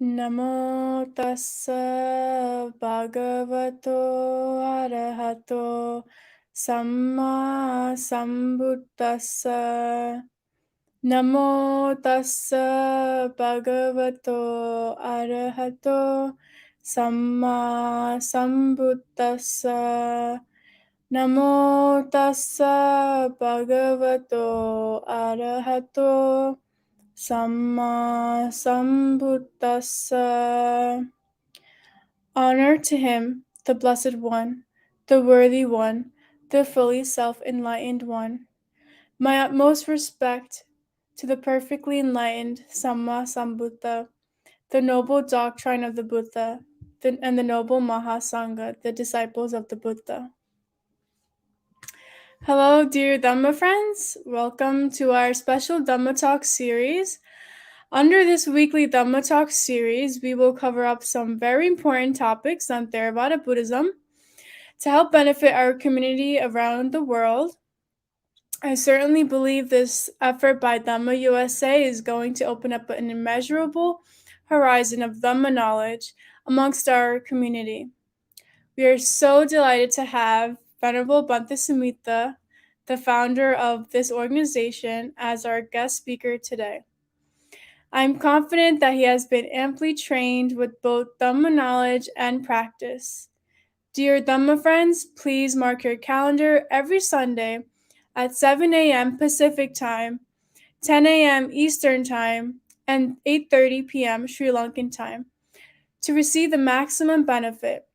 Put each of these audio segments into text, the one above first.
Namo tassa bhagavato arahato samma sambuddhassa. Namo tassa bhagavato arahato samma sambuddhassa. Namo tassa bhagavato arahato Samma Sambuddhassa. Honor to him, the Blessed One, the Worthy One, the fully self-enlightened One. My utmost respect to the perfectly enlightened Samma Sambuddha, the noble doctrine of the Buddha, and the noble Maha Sangha, the disciples of the Buddha. Hello, dear Dhamma friends. Welcome to our special Dhamma Talk series. Under this weekly Dhamma Talk series, we will cover up some very important topics on Theravada Buddhism to help benefit our community around the world. I certainly believe this effort by Dhamma USA is going to open up an immeasurable horizon of Dhamma knowledge amongst our community. We are so delighted to have Venerable Bhante Sumitta, the founder of this organization, as our guest speaker today. I'm confident that he has been amply trained with both Dhamma knowledge and practice. Dear Dhamma friends, please mark your calendar every Sunday at 7 a.m. Pacific Time, 10 a.m. Eastern Time, and 8:30 p.m. Sri Lankan Time to receive the maximum benefit.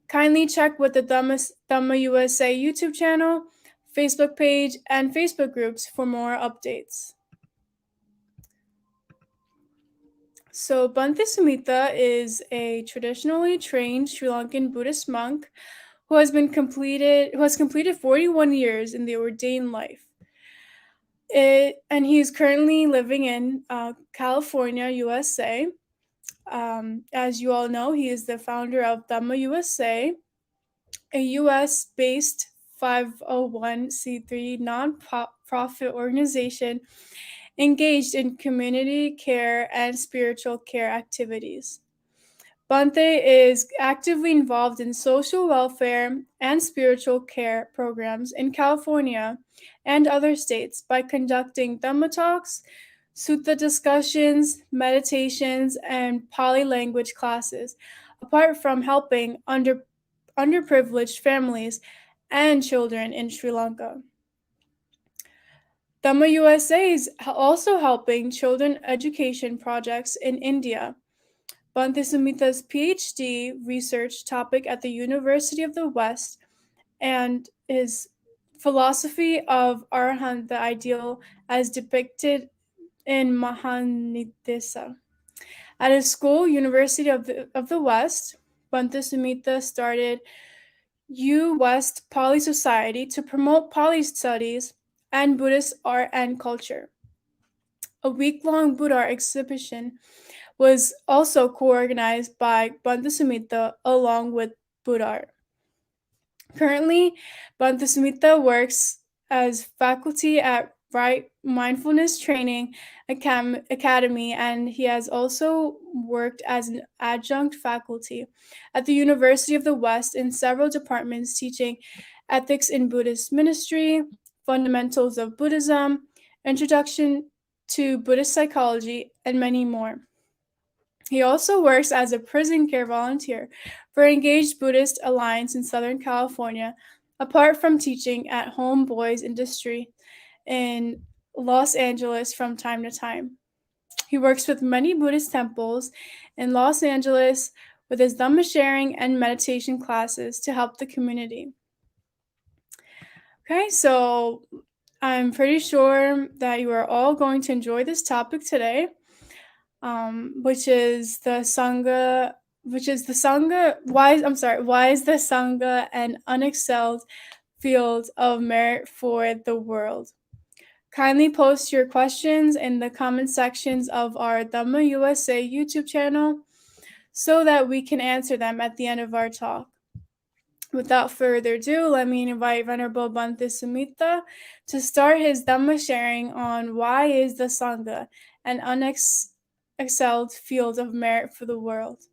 Kindly check with the Dhamma USA YouTube channel, Facebook page, and Facebook groups for more updates. So Bhante Sumitta is a traditionally trained Sri Lankan Buddhist monk who has completed 41 years in the ordained life. And he is currently living in California, USA. As you all know, he is the founder of Dhamma USA, a US-based 501c3 non-profit organization engaged in community care and spiritual care activities. Bhante is actively involved in social welfare and spiritual care programs in California and other states by conducting Dhamma talks, sutta discussions, meditations, and Pali language classes, apart from helping underprivileged families and children in Sri Lanka. Dhamma USA is also helping children education projects in India. Bhante Sumitta's PhD research topic at the University of the West and his philosophy of Arahant, the ideal as depicted in Mahanidesa. At his school, University of the West, Bhante Sumitta started U West Pali Society to promote Pali studies and Buddhist art and culture. A week-long Buddha art exhibition was also co-organized by Bhante Sumitta along with Buddha art. Currently, Bhante Sumitta works as faculty at Right Mindfulness Training Academy, and he has also worked as an adjunct faculty at the University of the West in several departments teaching ethics in Buddhist ministry, fundamentals of Buddhism, introduction to Buddhist psychology, and many more. He also works as a prison care volunteer for Engaged Buddhist Alliance in Southern California, apart from teaching at Home Boys Industry in Los Angeles from time to time. He works with many Buddhist temples in Los Angeles with his Dhamma sharing and meditation classes to help the community. Okay, so I'm pretty sure that you are all going to enjoy this topic today. Which is the Sangha, why is the Sangha an unexcelled field of merit for the world? Kindly post your questions in the comment sections of our Dhamma USA YouTube channel so that we can answer them at the end of our talk. Without further ado, let me invite Venerable Bhante Sumitta to start his Dhamma sharing on why is the Sangha an unexcelled field of merit for the world.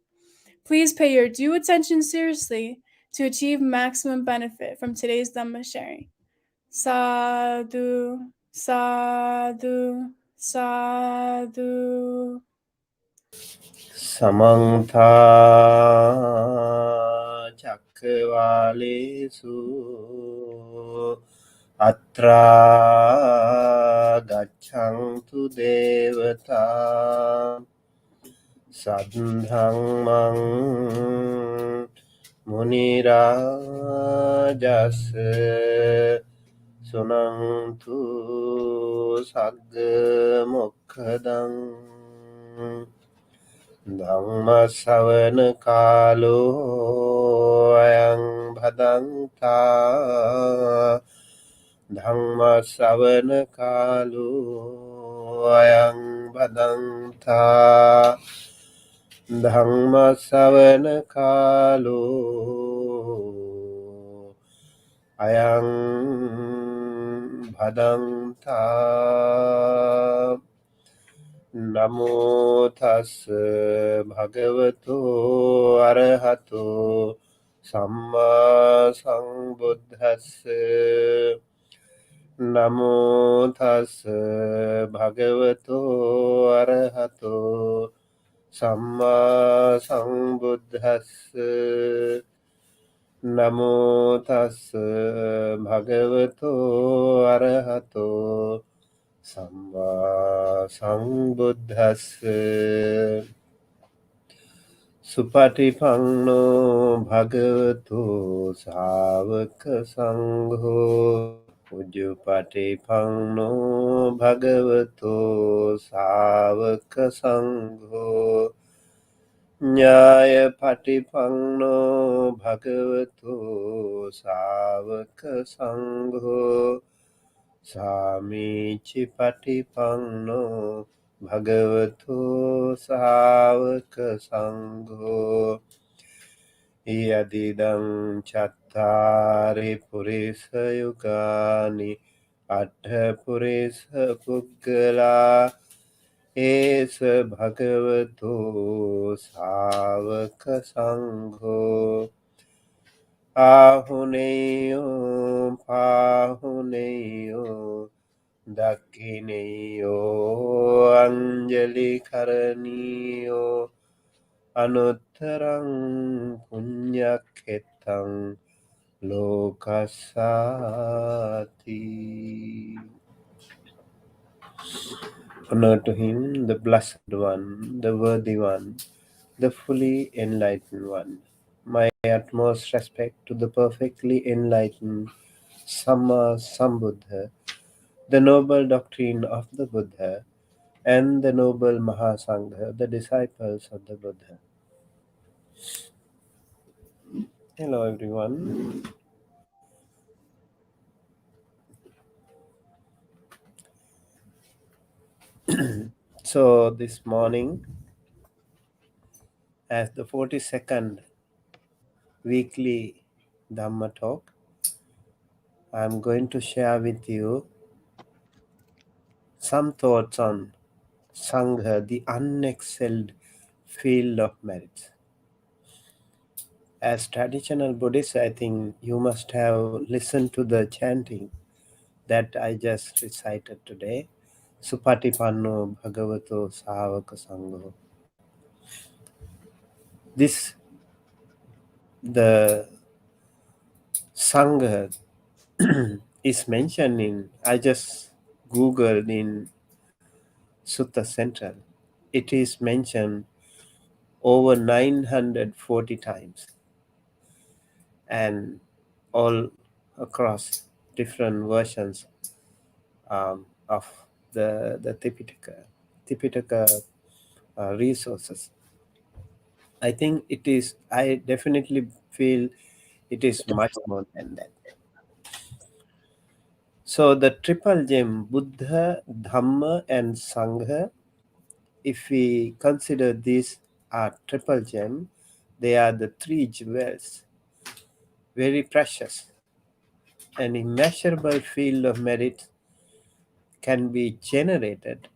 Please pay your due attention seriously to achieve maximum benefit from today's Dhamma sharing. Sadhu, sadhu, sadhu. Samantha Chakravalesu Atra Gachantu Devata Sadhangmang Munirajas Sunantu Sagga Mokkadang Dhamma Savana Kalo Ayang Bhadanta Dhamma Savana Kalo Ayang Bhadanta Dhamma Savana Kalo Ayang Bhadanta Namo tassa bhagavato arahato samma sambuddhassa. Namo tassa bhagavato arahato samma sambuddhassa. Namo tassa bhagavato arahato Samba Sambuddhassa. Supatipanno Bhagavato Savaka Sangho. Ujjupatipanno Bhagavato Savaka Sangho. Nyaya Patipanno Bhagavato Savaka Sangho. Sami Chipatipanno Bhagavato Savaka Sangho. Yadidam Chattari Purisa Yugani Atta Purisa Puggala Esa Bhagavato Savaka Sangho. Ahuneyo Pahuneyo Dakineyo Anjali Karaniyo Anuttarang Punyaketang Lokasati. Honor to him, the Blessed One, the Worthy One, the fully enlightened one. My utmost respect to the perfectly enlightened Samma Sambuddha, the noble doctrine of the Buddha, and the noble Maha Sangha, the disciples of the Buddha. Hello everyone. So this morning, as the 42nd weekly Dhamma talk, I'm going to share with you some thoughts on Sangha, the unexcelled field of merit. As traditional Buddhists, I think you must have listened to the chanting that I just recited today. Supatipanno Bhagavato Savaka Sangho. This, the Sangha is mentioned in, I just googled in Sutta Central. It is mentioned over 940 times and all across different versions of the Tipitaka resources. I think it is, I definitely feel it is much more than that. So the triple gem, Buddha, Dhamma and Sangha, if we consider these are triple gem, they are the three jewels, very precious. An immeasurable field of merit can be generated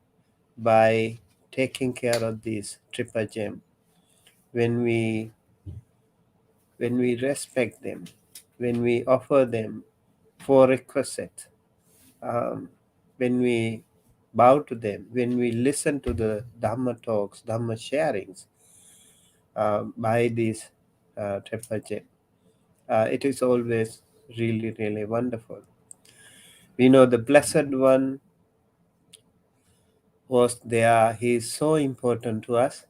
by taking care of these triple gem, when we respect them, when we offer them for requisite, um, when we bow to them, when we listen to the Dhamma talks, Dhamma sharings by these triple gem, it is always really, really wonderful. We know the Blessed One was there. He is so important to us.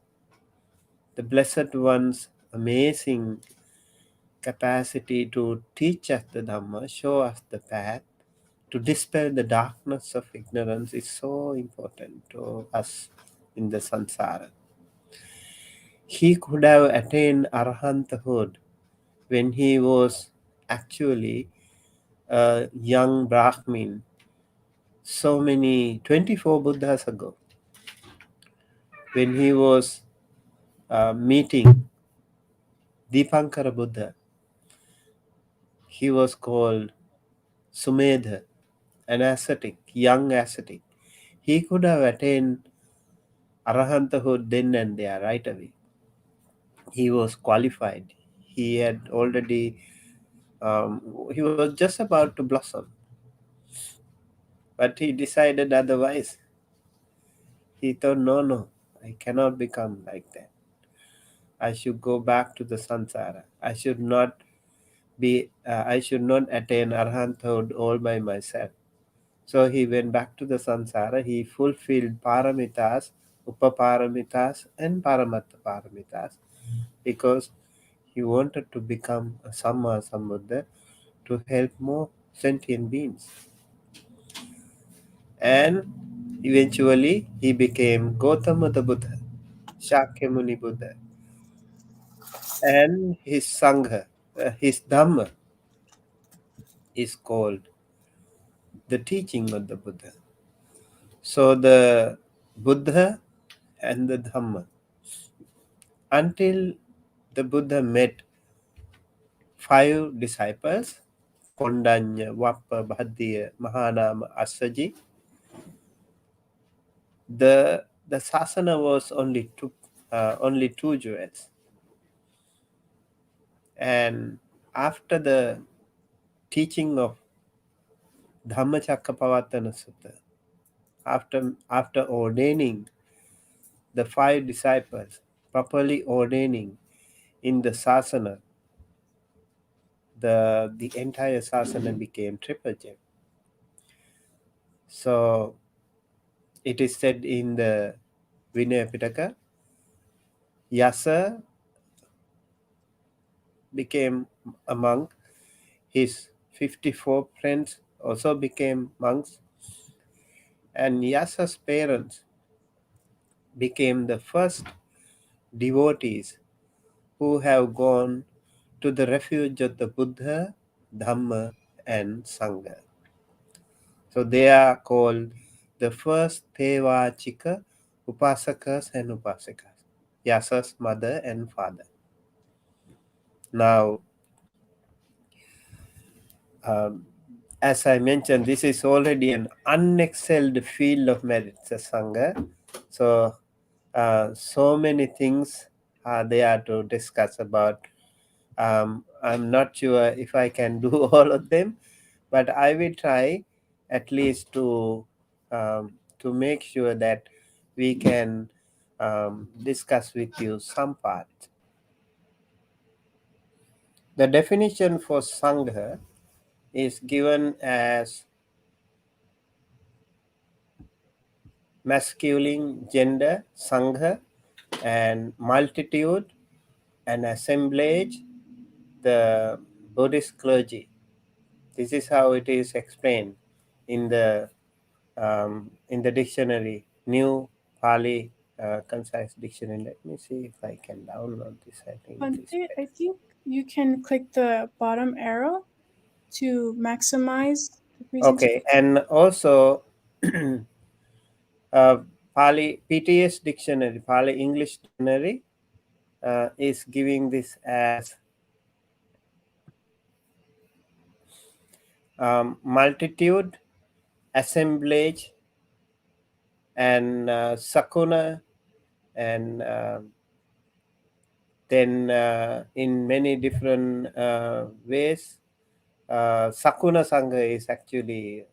The Blessed One's amazing capacity to teach us the Dhamma, show us the path, to dispel the darkness of ignorance is so important to us in the samsara. He could have attained arahanthood when he was actually a young Brahmin so many 24 Buddhas ago, when he was meeting Dipankara Buddha. He was called Sumedha, an ascetic, young ascetic. He could have attained arahanthood then and there right away. He was qualified. He had already, he was just about to blossom. But he decided otherwise. He thought, no, I cannot become like that. I should go back to the samsara. I should not attain arahanthood all by myself. So he went back to the samsara. He fulfilled paramitas, upaparamitas, and paramatta paramitas because he wanted to become a Samma Sambuddha to help more sentient beings. And eventually he became Gautama the Buddha, Shakyamuni Buddha. And his Sangha, his Dhamma is called the teaching of the Buddha. So the Buddha and the Dhamma, until the Buddha met 5 disciples, Kondanya, Wappa, Bhaddiya, Mahanama, Assaji, the sasana was only 2 jewels. And after the teaching of Dhammacakkappavattana Sutta, after ordaining the 5 disciples, properly ordaining in the sasana, the entire sasana became triple gem. So it is said in the Vinaya Pitaka, Yasa became a monk. His 54 friends also became monks. And Yasa's parents became the first devotees who have gone to the refuge of the Buddha, Dhamma, and Sangha. So they are called the first Tevachika Upasakas and Upasikas, Yasa's mother and father. Now, as I mentioned, this is already an unexcelled field of merit, Sangha. So, so many things are there to discuss about. I'm not sure if I can do all of them, but I will try at least to make sure that we can discuss with you some part. The definition for Sangha is given as masculine gender, Sangha, and multitude, and assemblage, the Buddhist clergy. This is how it is explained in the dictionary, New Pali Concise Dictionary. Let me see if I can download this. I think it is Bhante, I better. think you can click the bottom arrow to maximize the presentation. Okay, and also Pali PTS Dictionary, Pali English Dictionary, is giving this as multitude, assemblage, and sakuna and then in many different ways, Sakuna Sangha is actually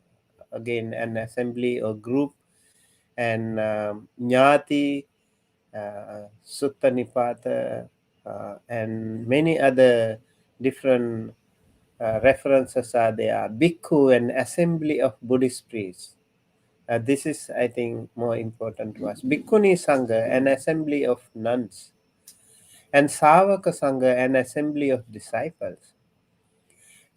again an assembly or group, and Nyati, Sutta Nipata, and many other different references are there. Bhikkhu, an assembly of Buddhist priests. This is, I think, more important to us. Bhikkhuni Sangha, an assembly of nuns, and Savaka Sangha, an assembly of disciples,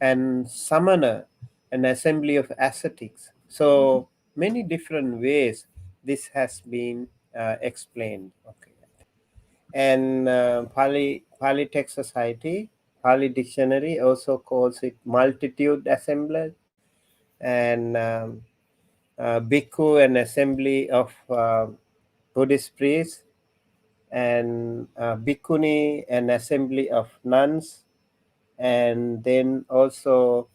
and Samana, an assembly of ascetics. So many different ways this has been explained. Okay, and Pali Text Society, Pali Dictionary also calls it multitude assemblage, and Bhikkhu, an assembly of Buddhist priests, and Bhikkhuni, an assembly of nuns, and then also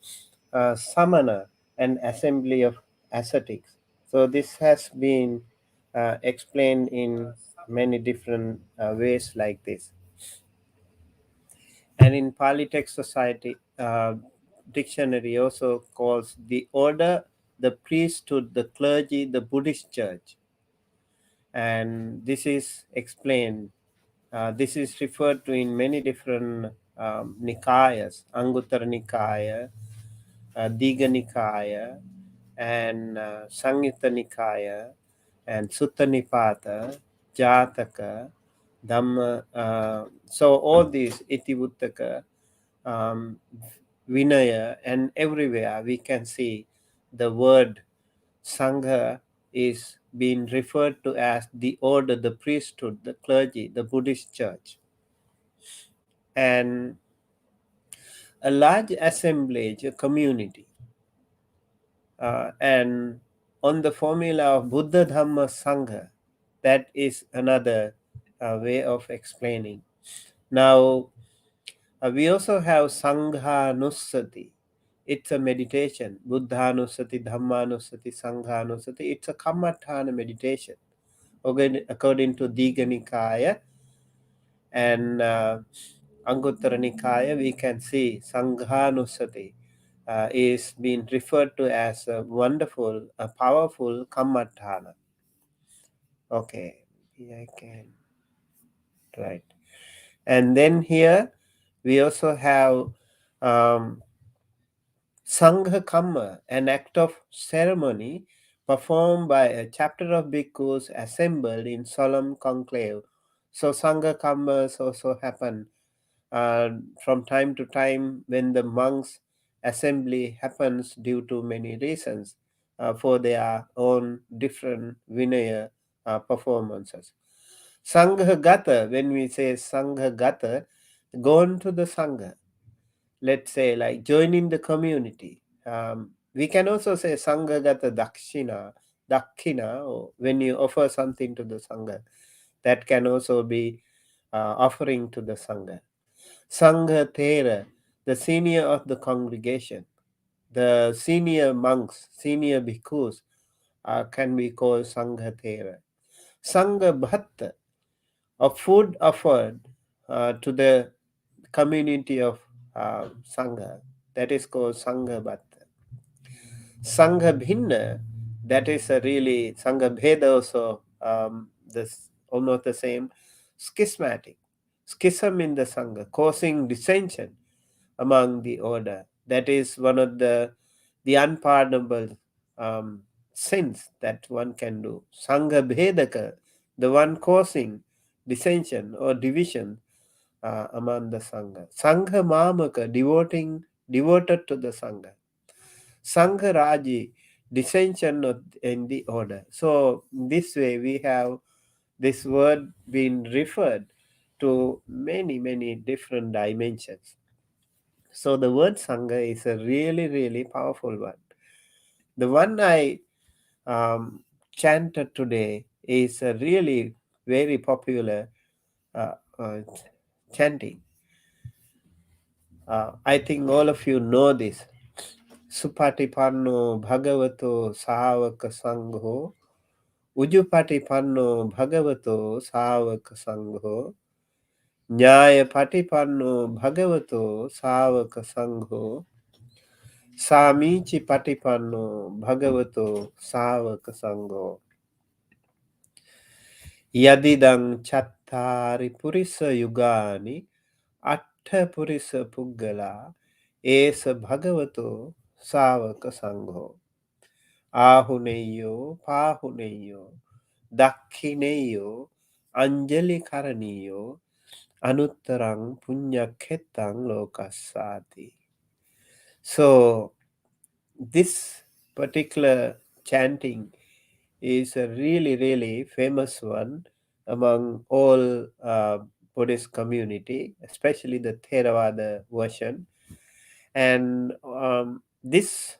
Samana, an assembly of ascetics. So this has been explained in many different ways like this. And in Pali Text Society dictionary also calls the order, the priesthood, the clergy, the Buddhist church. And this is explained. This is referred to in many different Nikayas, Anguttara Nikaya, Diga Nikaya, and Samyutta Nikaya, and Sutta Nipata, Jataka, Dhamma. So all these Itivuttaka, um, Vinaya, and everywhere we can see the word Sangha is being referred to as the order, the priesthood, the clergy, the Buddhist church. And a large assemblage, a community. And on the formula of Buddha Dhamma Sangha, that is another way of explaining. Now, we also have Sanghanussati. It's a meditation. Buddhanusati, Dhammanusati, Sanghanusati. It's a Kammatthana meditation. According to Diga Nikaya and Anguttara Nikaya, we can see Sanghanusati is being referred to as a wonderful, a powerful Kammatthana. Okay, I can, right. And then here we also have Sangha Kamma, an act of ceremony performed by a chapter of bhikkhus assembled in solemn conclave. So Sangha Kammas also happen from time to time when the monks' assembly happens due to many reasons for their own different Vinaya performances. Sangha Gata, when we say Sangha Gata, gone to the Sangha, let's say like joining the community. We can also say Sangha Gata Dakshina, or when you offer something to the Sangha, that can also be offering to the Sangha. Sangha Thera, the senior of the congregation, the senior monks, senior bhikkhus can be called Sangha Thera. Sangha Bhatta, a food offered to the community of Sangha, that is called Sangha Bhatta. Sangha Bhinna, that is a really Sangha Bheda also, this almost the same. Schismatic, schism in the Sangha, causing dissension among the order. That is one of the unpardonable sins that one can do. Sangha Bhedaka, the one causing dissension or division among the Sangha. Sangha Mamaka, devoted to the Sangha. Sangha Raji, dissension in the order. So this way we have this word being referred to many, many different dimensions. So the word Sangha is a really, really powerful one. The one I chanted today is a really very popular uh, uh, chanting. I think all of you know this. Supatipanno Bhagavato Savaka Sangho Ujupatipanno bhagavato savaka sangho. Nyaya patipanno bhagavato savaka sangho. Samichi patipanno bhagavato savaka sangho. Yadidang chattari purisa yugani atta purisa puggala esa bhagavato savaka sangho. Ahuneyo pahuneyo dakhineyo anjali karaniyo anuttarang punyakhetang lokasati. So this particular chanting is a really famous one among all Buddhist community, especially the Theravada version. And this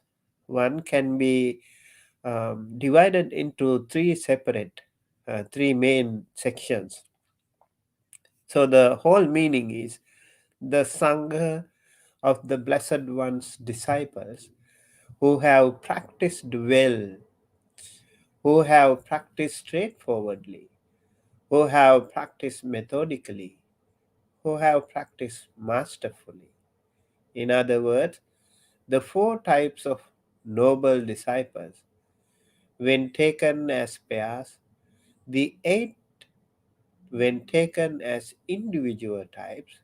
one can be divided into three main sections. So the whole meaning is the Sangha of the Blessed One's disciples who have practiced well, who have practiced straightforwardly, who have practiced methodically, who have practiced masterfully. In other words, the four types of noble disciples, when taken as pairs, the eight, when taken as individual types,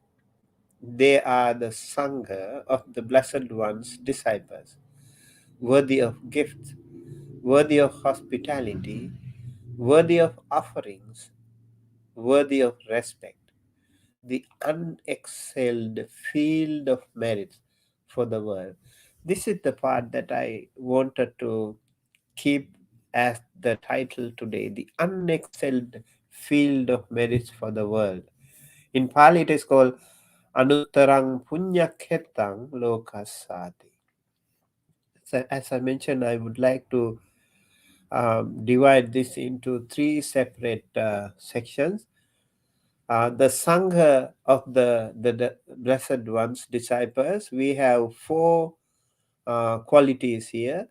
they are the Sangha of the Blessed One's disciples, worthy of gifts, worthy of hospitality, worthy of offerings, worthy of respect, the unexcelled field of merits for the world. This is the part that I wanted to keep as the title today, the unexcelled field of merits for the world. In Pali it is called Anuttarang Punyakhetang Lokasati. So as I mentioned, I would like to divide this into three separate sections. The Sangha of the Blessed One's disciples, we have four qualities here.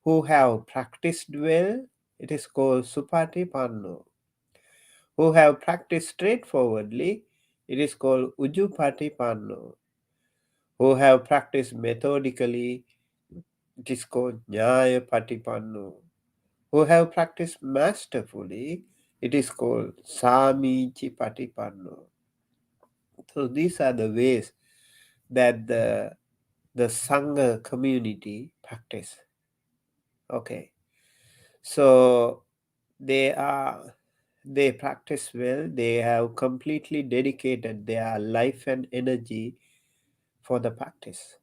Who have practiced well, it is called Supatipanno. Who have practiced straightforwardly, it is called Ujupatipanno. Who have practiced methodically, it is called Nyaya Patipanno. Who have practiced masterfully, it is called Samichi Patipanno. So these are the ways that the Sangha community practice. Okay. So they practice well, they have completely dedicated their life and energy for the practice.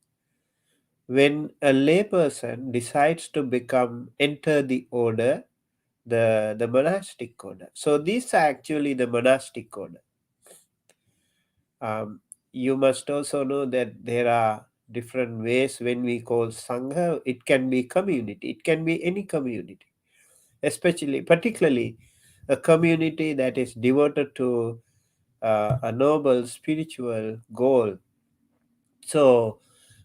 When a layperson decides to enter the order, the monastic order. So these are actually the monastic order. You must also know that there are different ways when we call Sangha. It can be community, it can be any community, particularly a community that is devoted to a noble spiritual goal. So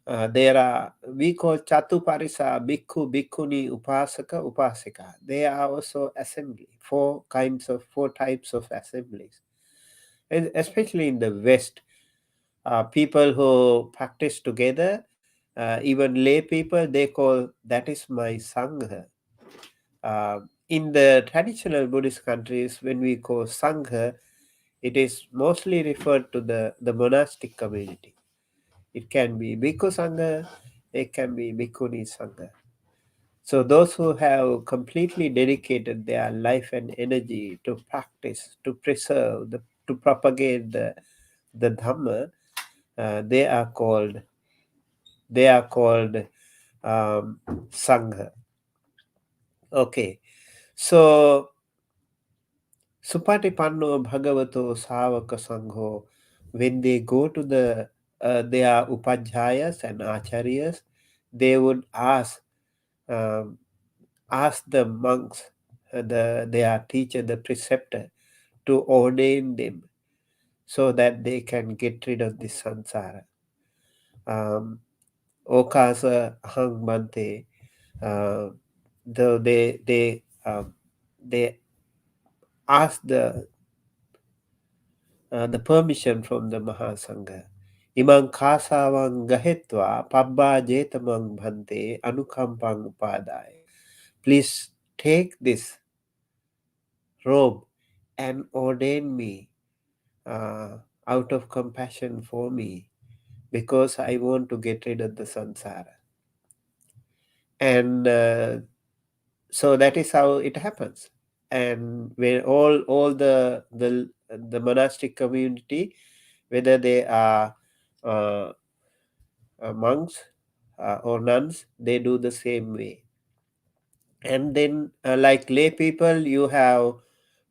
we call Chatuparisa, Bhikkhu, Bhikkhuni, Upasaka, Upasika. They are also assembly, four types of assemblies. And especially in the West, people who practice together, even lay people, they call that is my Sangha. In the traditional Buddhist countries, when we call Sangha, it is mostly referred to the monastic community. It can be Bhikkhu Sangha, it can be Bhikkhuni Sangha. So those who have completely dedicated their life and energy to practice, to preserve, to propagate the Dhamma, they are called Sangha. Okay, so Supatipanno Bhagavato Savaka Sangho, when they go to their upajjhayas and acharyas, they would ask the monks, their teacher, the preceptor, to ordain them so that they can get rid of this samsara. Okasa hang Bhante, though they ask the permission from the Maha Sangha. Imang kasawang gahetwa pabba jetamang bhante anukampang upadaya. Please take this robe and ordain me out of compassion for me, because I want to get rid of the samsara. And so that is how it happens. And when all the monastic community, whether they are uh, monks or nuns, they do the same way. And then like lay people, you have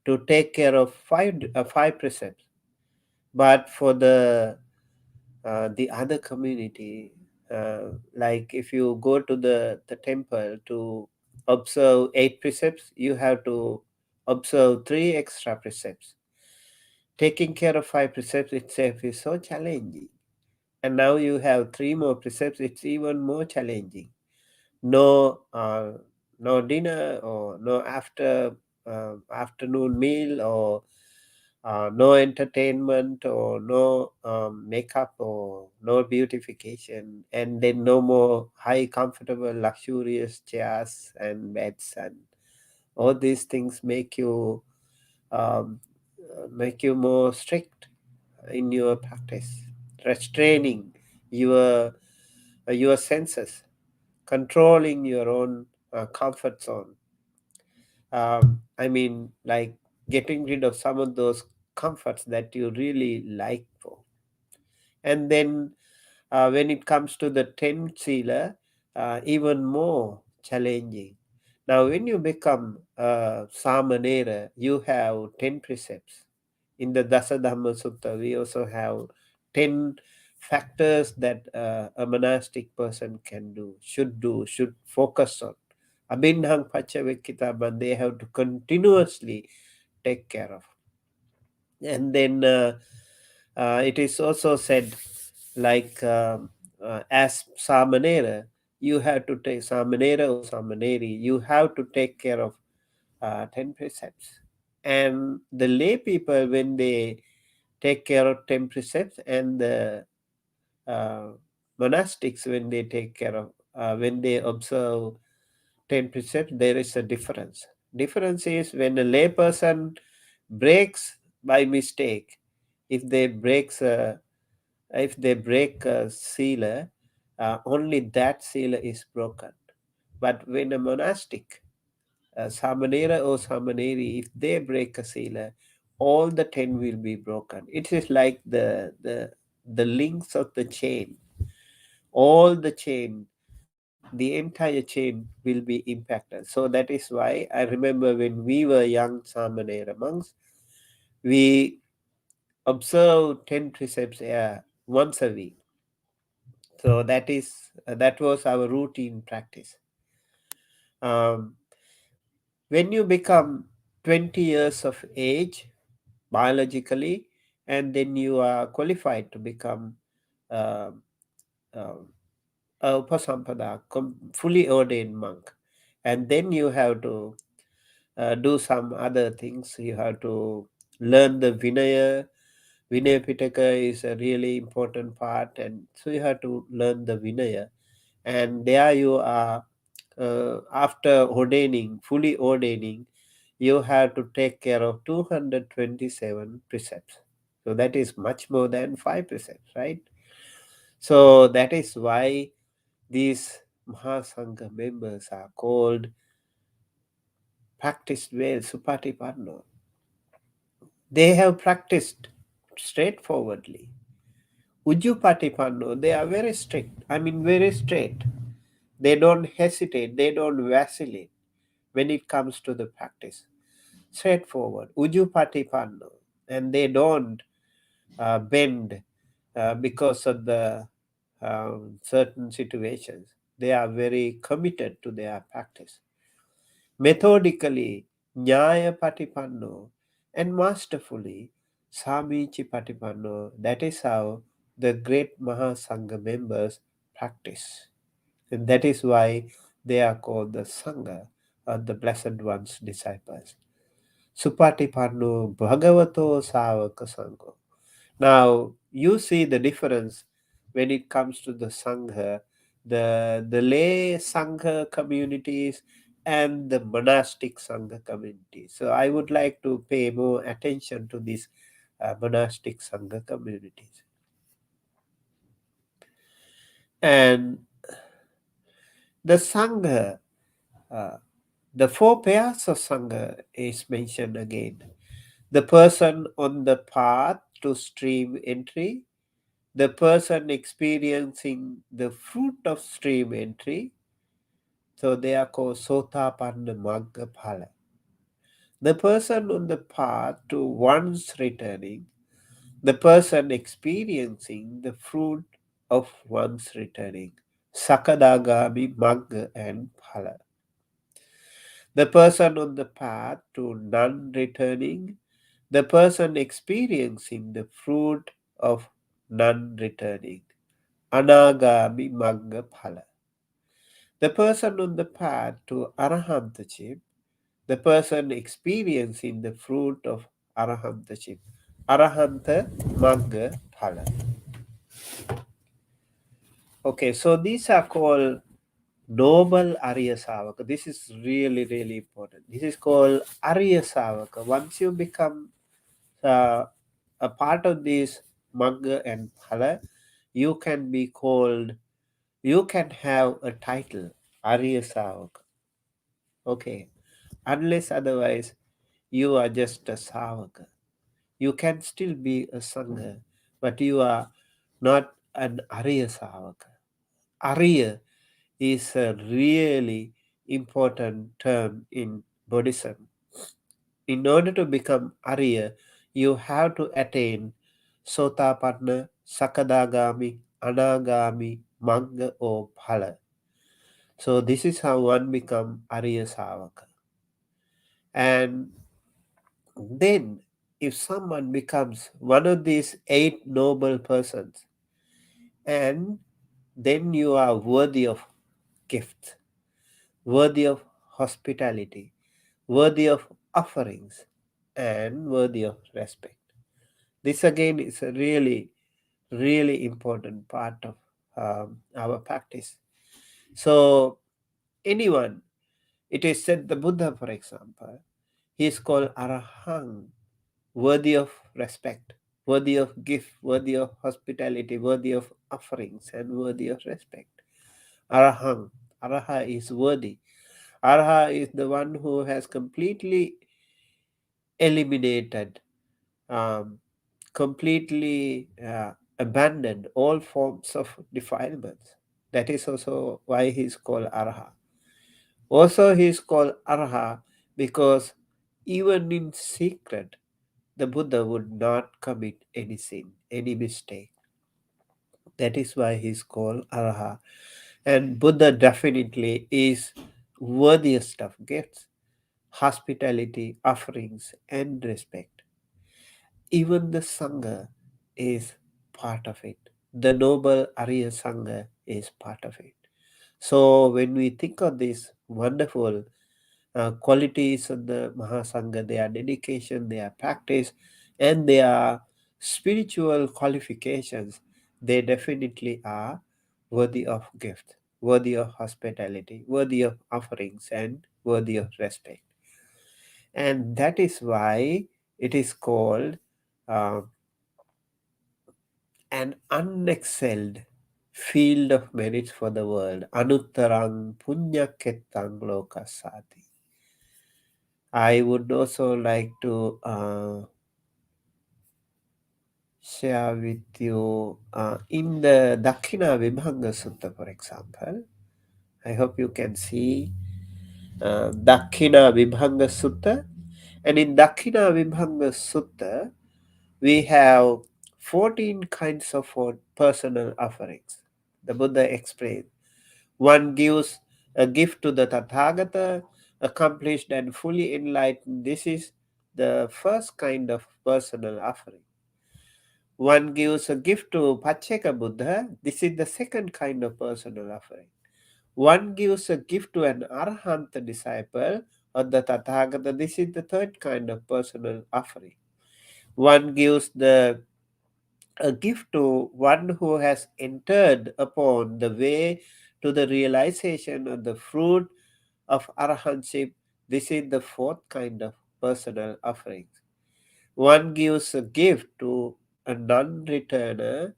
to take care of five precepts. But for the other community, like if you go to the temple to observe 8 precepts, you have to observe 3 extra precepts. Taking care of 5 precepts itself is so challenging. And now you have 3 more precepts, it's even more challenging. No no dinner, or no afternoon meal, or no entertainment, or no makeup, or no beautification, and then no more high comfortable luxurious chairs and beds, and all these things um, make you more strict in your practice, restraining your senses, controlling your own comfort zone. I mean, like getting rid of some of those comforts that you really like for. And then when it comes to the 10 sila, even more challenging. Now, when you become Samanera, you have 10 precepts. In the Dasa Dhamma Sutta, we also have 10 factors that a monastic person can do, should focus on. Abhinhang Pachavikitaban, they have to continuously take care of. And then it is also said, like as Samanera, you have to take Samanera or Samaneri, you have to take care of 10 precepts. And the lay people, when they take care of 10 precepts, and the uh, monastics, when they take care of, when they observe 10 precepts, there is a difference. Difference is when a lay person breaks by mistake, if they break a sila, only that sila is broken. But when a monastic, Samanera or Samaneri, if they break a sila, all the 10 will be broken. It is like the links of the chain. All the chain, the entire chain will be impacted. So that is why I remember when we were young Samanera monks, we observed 10 precepts once a week. So that was our routine practice. Um, when you become 20 years of age biologically, and then you are qualified to become uh, uh, a upasampada, fully ordained monk, and then you have to do some other things. You have to learn the Vinaya. Vinaya Pitaka is a really important part, and so you have to learn the Vinaya. And there you are, after ordaining, fully ordaining, you have to take care of 227 precepts. So that is much more than 5 precepts, right? So that is why these Maha Sangha members are called practiced well, Supatipanno. They have practiced straightforwardly. Ujjupatipanno, they are very strict. I mean, very straight. They don't hesitate. They don't vacillate when it comes to the practice. Straightforward. Ujjupatipanno. And they don't bend because of the certain situations. They are very committed to their practice. Methodically, Nyaya Patipanno, and masterfully, Samichi Patipanno. That is how the great Maha Sangha members practice. And that is why they are called the Sangha, or the Blessed One's disciples. Supatipanno Bhagavato Savaka Sangho. Now, you see the difference when it comes to the Sangha, the lay Sangha communities and the monastic Sangha communities. So I would like to pay more attention to these monastic Sangha communities. And the Sangha, uh, the four pairs of Sangha is mentioned again. The person on the path to stream entry, the person experiencing the fruit of stream entry, so they are called Sotapanna Magga Phala. The person on the path to once returning, the person experiencing the fruit of once returning, Sakadagami Magga and Phala. The person on the path to non-returning, the person experiencing the fruit of non-returning, Anagami Magga Phala. The person on the path to Arahantachip, the person experiencing the fruit of Arahantachip, Arahanta Magga Phala. Okay, so these are called noble Arya Savaka. This is really, really important. This is called Arya Savaka. Once you become a part of this Magga and Phala, you can be called, you can have a title, Arya Savaka. Okay, unless otherwise, you are just a Savaka. You can still be a Sangha, but you are not an Arya Savaka. Arya is a really important term in Buddhism. In order to become Arya, you have to attain Sotapanna, Sakadagami, Anagami, Magga or Phala. So this is how one become Arya Savaka. And then if someone becomes one of these 8 noble persons, and then you are worthy of gift, worthy of hospitality, worthy of offerings, and worthy of respect. This again is a really, really important part of our practice. So anyone, it is said the Buddha, for example, he is called Arahang, worthy of respect, worthy of gift, worthy of hospitality, worthy of offerings, and worthy of respect. Arahang, Araha is worthy. Araha is the one who has completely eliminated, um, completely abandoned all forms of defilements. That is also why he is called Araha. Also, he is called Araha because even in secret, the Buddha would not commit any sin, any mistake. That is why he is called Araha. And Buddha definitely is worthiest of gifts, hospitality, offerings, and respect. Even the Sangha is part of it. The noble Arya Sangha is part of it. So when we think of these wonderful qualities of the Maha Sangha, their dedication, their practice, and their spiritual qualifications, they definitely are worthy of gift, worthy of hospitality, worthy of offerings, and worthy of respect. And that is why it is called uh, an unexcelled field of merits for the world. Anuttarang punyaketang lokasati. I would also like to share with you in the Dakshina Vibhanga Sutta, for example. I hope you can see Dakshina Vibhanga Sutta. And in Dakshina Vibhanga Sutta, we have 14 kinds of personal offerings. The Buddha explained. One gives a gift to the Tathagata, accomplished and fully enlightened. This is the first kind of personal offering. One gives a gift to Pacheka Buddha. This is the second kind of personal offering. One gives a gift to an Arahant disciple of the Tathagata. This is the third kind of personal offering. One gives a gift to one who has entered upon the way to the realization of the fruit of arahantship. This is the fourth kind of personal offering. One gives a gift to a non-returner.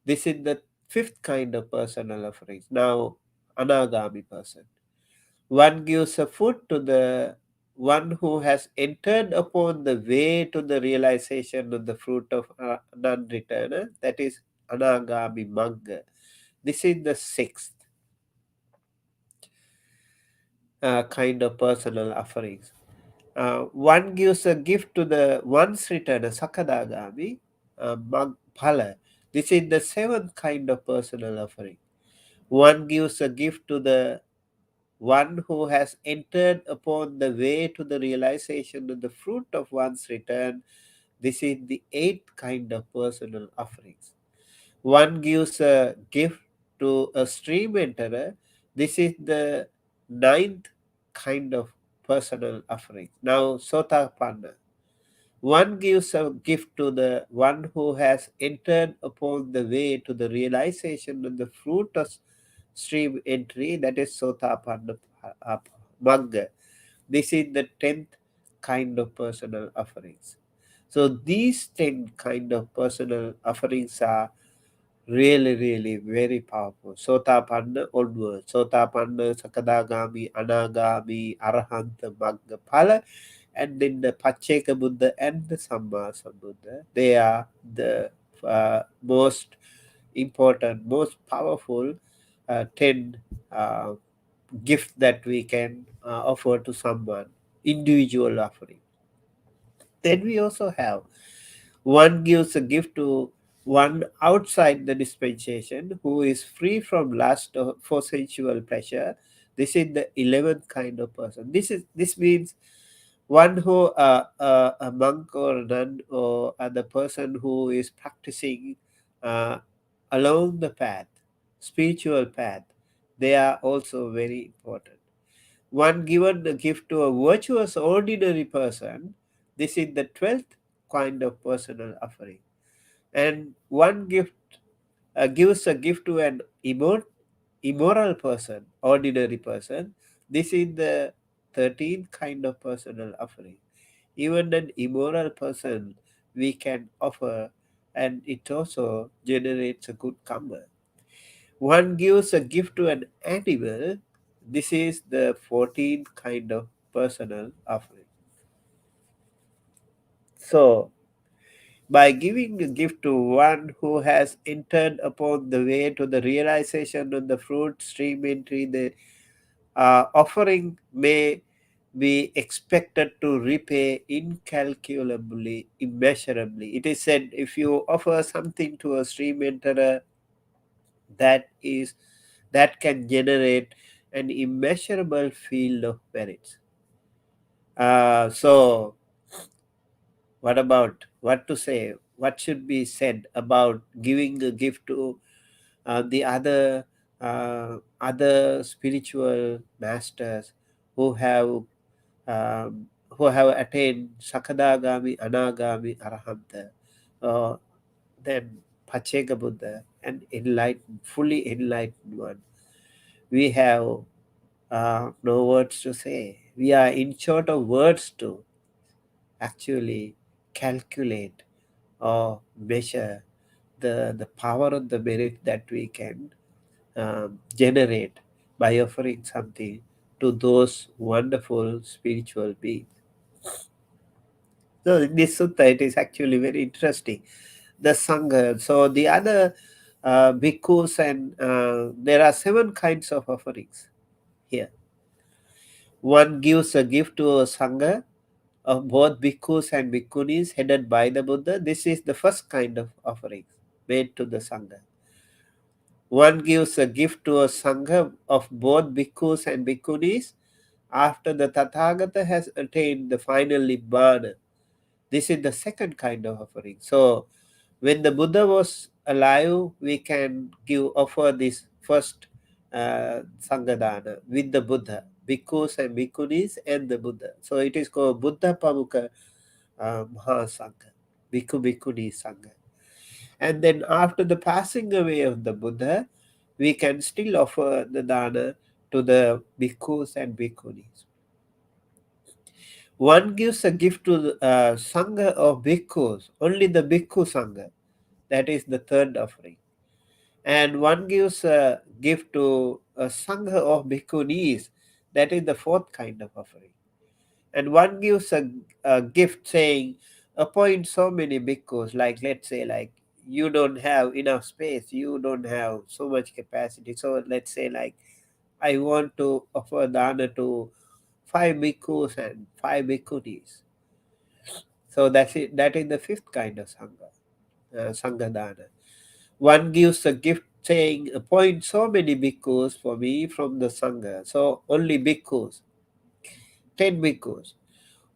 This is the fifth kind of personal offering. Now, anagami person. One gives a food to the one who has entered upon the way to the realization of the fruit of non-returner. That is anagami magga. This is the sixth kind of personal offerings. One gives a gift to the once returner, sakadagami, phala. This is the seventh kind of personal offering. One gives a gift to the one who has entered upon the way to the realization of the fruit of one's return. This is the eighth kind of personal offerings. One gives a gift to a stream enterer. This is the ninth kind of personal offering. Now, Sotapanna. One gives a gift to the one who has entered upon the way to the realization of the fruit of stream entry, that is Sotapanna Magga. This is the 10th kind of personal offerings. So these 10 kind of personal offerings are really very powerful. Sotapanna onwards. Sotapanna, Sakadagami, Anagami, Arahanta, Magga, Phala, and then the Pacheka Buddha and the Sambhasa Buddha. They are the most important, most powerful 10 gift that we can offer to someone, individual offering. Then we also have one gives a gift to one outside the dispensation who is free from lust for sensual pleasure. This is the 11th kind of person. This means one who a monk or a nun or the person who is practicing uh, along the path, spiritual path. They are also very important. One given a gift to a virtuous ordinary person. This is the 12th kind of personal offering. And one gift gives a gift to an immoral person, ordinary person. This is the 13th kind of personal offering. Even an immoral person we can offer, and it also generates a good karma. One gives a gift to an animal. This is the 14th kind of personal offering. So, by giving a gift to one who has entered upon the way to the realization of the fruit stream entry, the offering may be expected to repay incalculably, immeasurably. It is said if you offer something to a stream enterer, that can generate an immeasurable field of merits. So, what to say? What should be said about giving a gift to the other spiritual masters who have attained Sakadagami, Anagami, Arahanta, then Pacheka Buddha, and enlightened, fully enlightened one? We have no words to say. We are in short of words to actually calculate or measure the power of the merit that we can generate by offering something to those wonderful spiritual beings. So in this sutta, it is actually very interesting. The Sangha, so the other bhikkhus, and there are 7 kinds of offerings here. One gives a gift to a Sangha of both bhikkhus and bhikkhunis headed by the Buddha. This is the first kind of offerings made to the Sangha. One gives a gift to a Sangha of both bhikkhus and bhikkhunis after the Tathagata has attained the final Nibbana. This is the second kind of offering. So, when the Buddha was alive, we can offer this first Sanghadana with the Buddha. bhikkhus and bhikkhunis and the Buddha. So it is called Buddha Pamukha Maha Sangha, Bhikkhu Bhikkhuni Sangha. And then after the passing away of the Buddha, we can still offer the dana to the bhikkhus and bhikkhunis. One gives a gift to the Sangha of bhikkhus, only the bhikkhu Sangha, that is the third offering. And one gives a gift to a Sangha of bhikkhunis, that is the fourth kind of offering. And one gives a gift saying, appoint so many bhikkhus, like let's say, like you don't have enough space, you don't have so much capacity. So let's say, like, I want to offer dana to 5 bhikkhus and 5 bhikkhunis. So that's it. That is the fifth kind of Sangha, Sangha dana. One gives a gift saying, appoint so many bhikkhus for me from the Sangha. So only bhikkhus, 10 bhikkhus.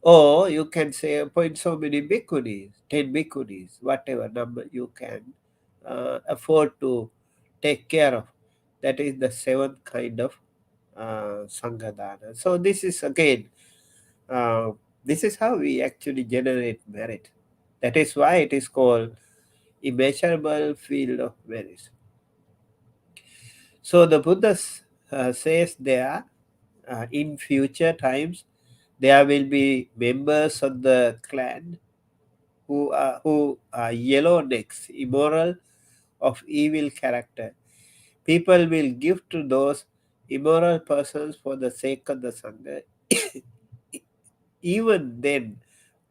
Or you can say, appoint so many bhikkhunis, 10 bhikkhunis, whatever number you can afford to take care of. That is the seventh kind of Sangha dana. So this is again, this is how we actually generate merit. That is why it is called immeasurable field of merit. So the Buddha says there, in future times, there will be members of the clan who are yellow necks, immoral, of evil character. People will give to those immoral persons for the sake of the Sangha. Even then,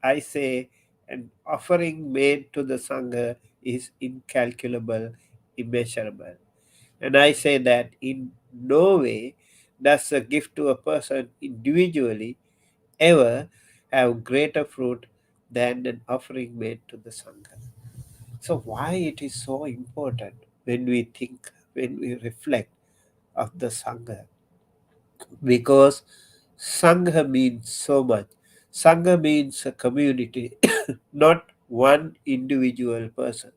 I say, an offering made to the Sangha is incalculable, immeasurable. And I say that in no way does a gift to a person individually ever have greater fruit than an offering made to the Sangha. So why it is so important when we think, when we reflect of the Sangha? Because Sangha means so much. Sangha means a community, not one individual person.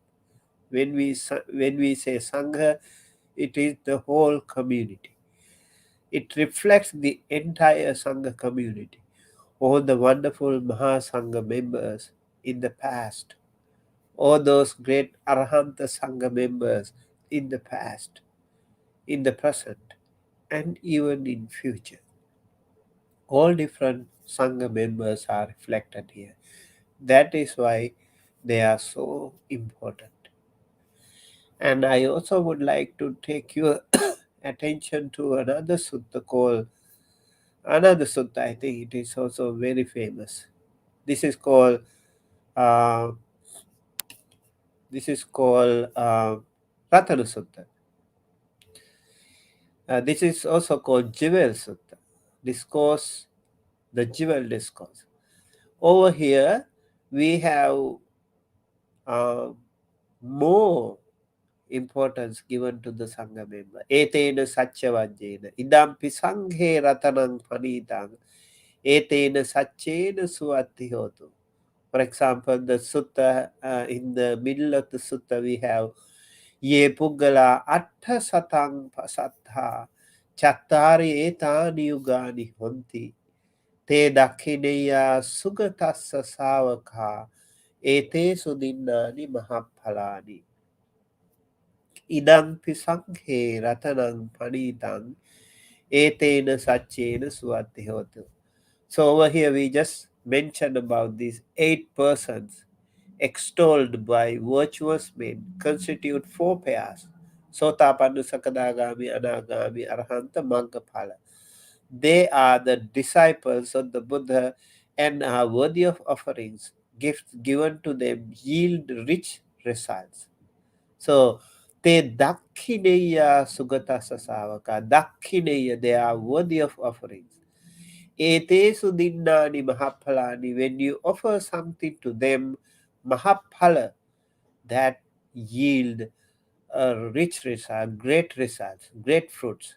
When we say Sangha, it is the whole community. It reflects the entire Sangha community, all the wonderful Maha Sangha members in the past, all those great Arahanta Sangha members in the past, in the present, and even in future. All different Sangha members are reflected here. That is why they are so important. And I also would like to take your attention to another sutta. I think it is also very famous. This is called uh, Ratana Sutta. This is also called Jewel Sutta, discourse, the Jewel discourse. Over here, we have uh, more importance given to the Sangha member. Etena Satchavajjena, Idampi Sanghe Ratanang Panitang, Etena Satchena Suati Hotu. For example, the sutta, in the middle of the sutta, we have Ye Puggala Atta Satang Pasattha Chattari Etani Yugani Honti Te Dakhineya Sugatassa Savaka Ete Sudinnani Mahapalani Idang Pisanghe Ratanang Panitang Etena Satchena Suati Hotu. So over here we just mentioned about these 8 persons extolled by virtuous men constitute 4 pairs. Sotapanna, Sakadagami, Anagami, Arhanta, Maggaphala. They are the disciples of the Buddha and are worthy of offerings. Gifts given to them yield rich results. So, te dakhineya sugata sasavaka. Dakhineya, they are worthy of offerings. Ete sudinnani mahapalani. When you offer something to them, mahapala, that yield a rich result, great results, great fruits.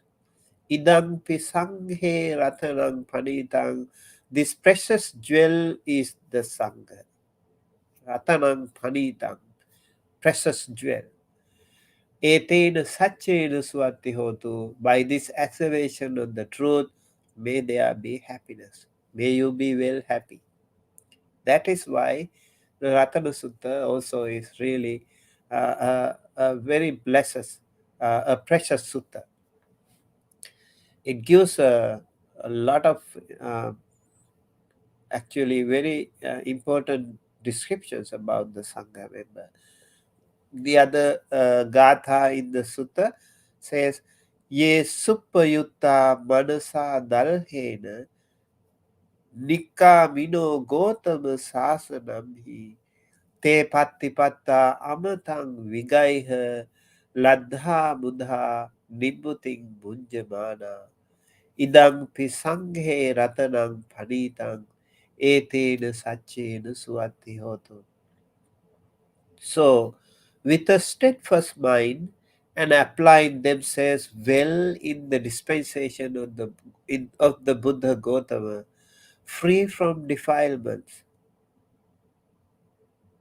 Idang pisanghe ratanang panitang. This precious jewel is the Sangha. Ratanang panitang. Precious jewel. Etena satchena swati hotu. By this excavation of the truth, may there be happiness. May you be well happy. That is why the Ratana Sutta also is really a very blessed, a precious sutta. It gives a lot of uh, actually very important descriptions about the Sangha member. The other gatha in the sutta says, Ye suppayutta manasa dalhena nikka mino gotama sasanamhi te pattipatta amatang vigaiha ladha buddha nibbuting bunjamana idang pisanghe ratanang panitang etena sachena suati hotu. So, with a steadfast mind and applying themselves well in the dispensation of the Buddha Gautama, free from defilements,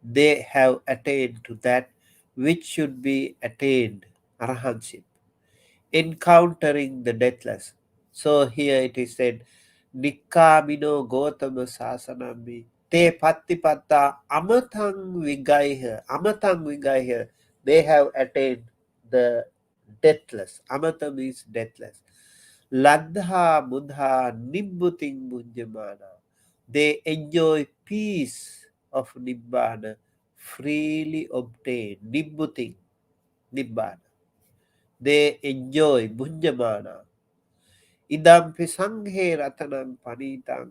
they have attained to that which should be attained, arahantship, encountering the deathless. So here it is said, Nikkamino Gotama Sasanami Te Pattipatta Amatang Vigaiha, they have attained the deathless. Amatam is deathless. Ladha Buddha Nibbuting Bunjamana, they enjoy peace of Nibbana, freely obtained. Nibbana. They enjoy Bunjamana. Idampi sanghe ratanang panitang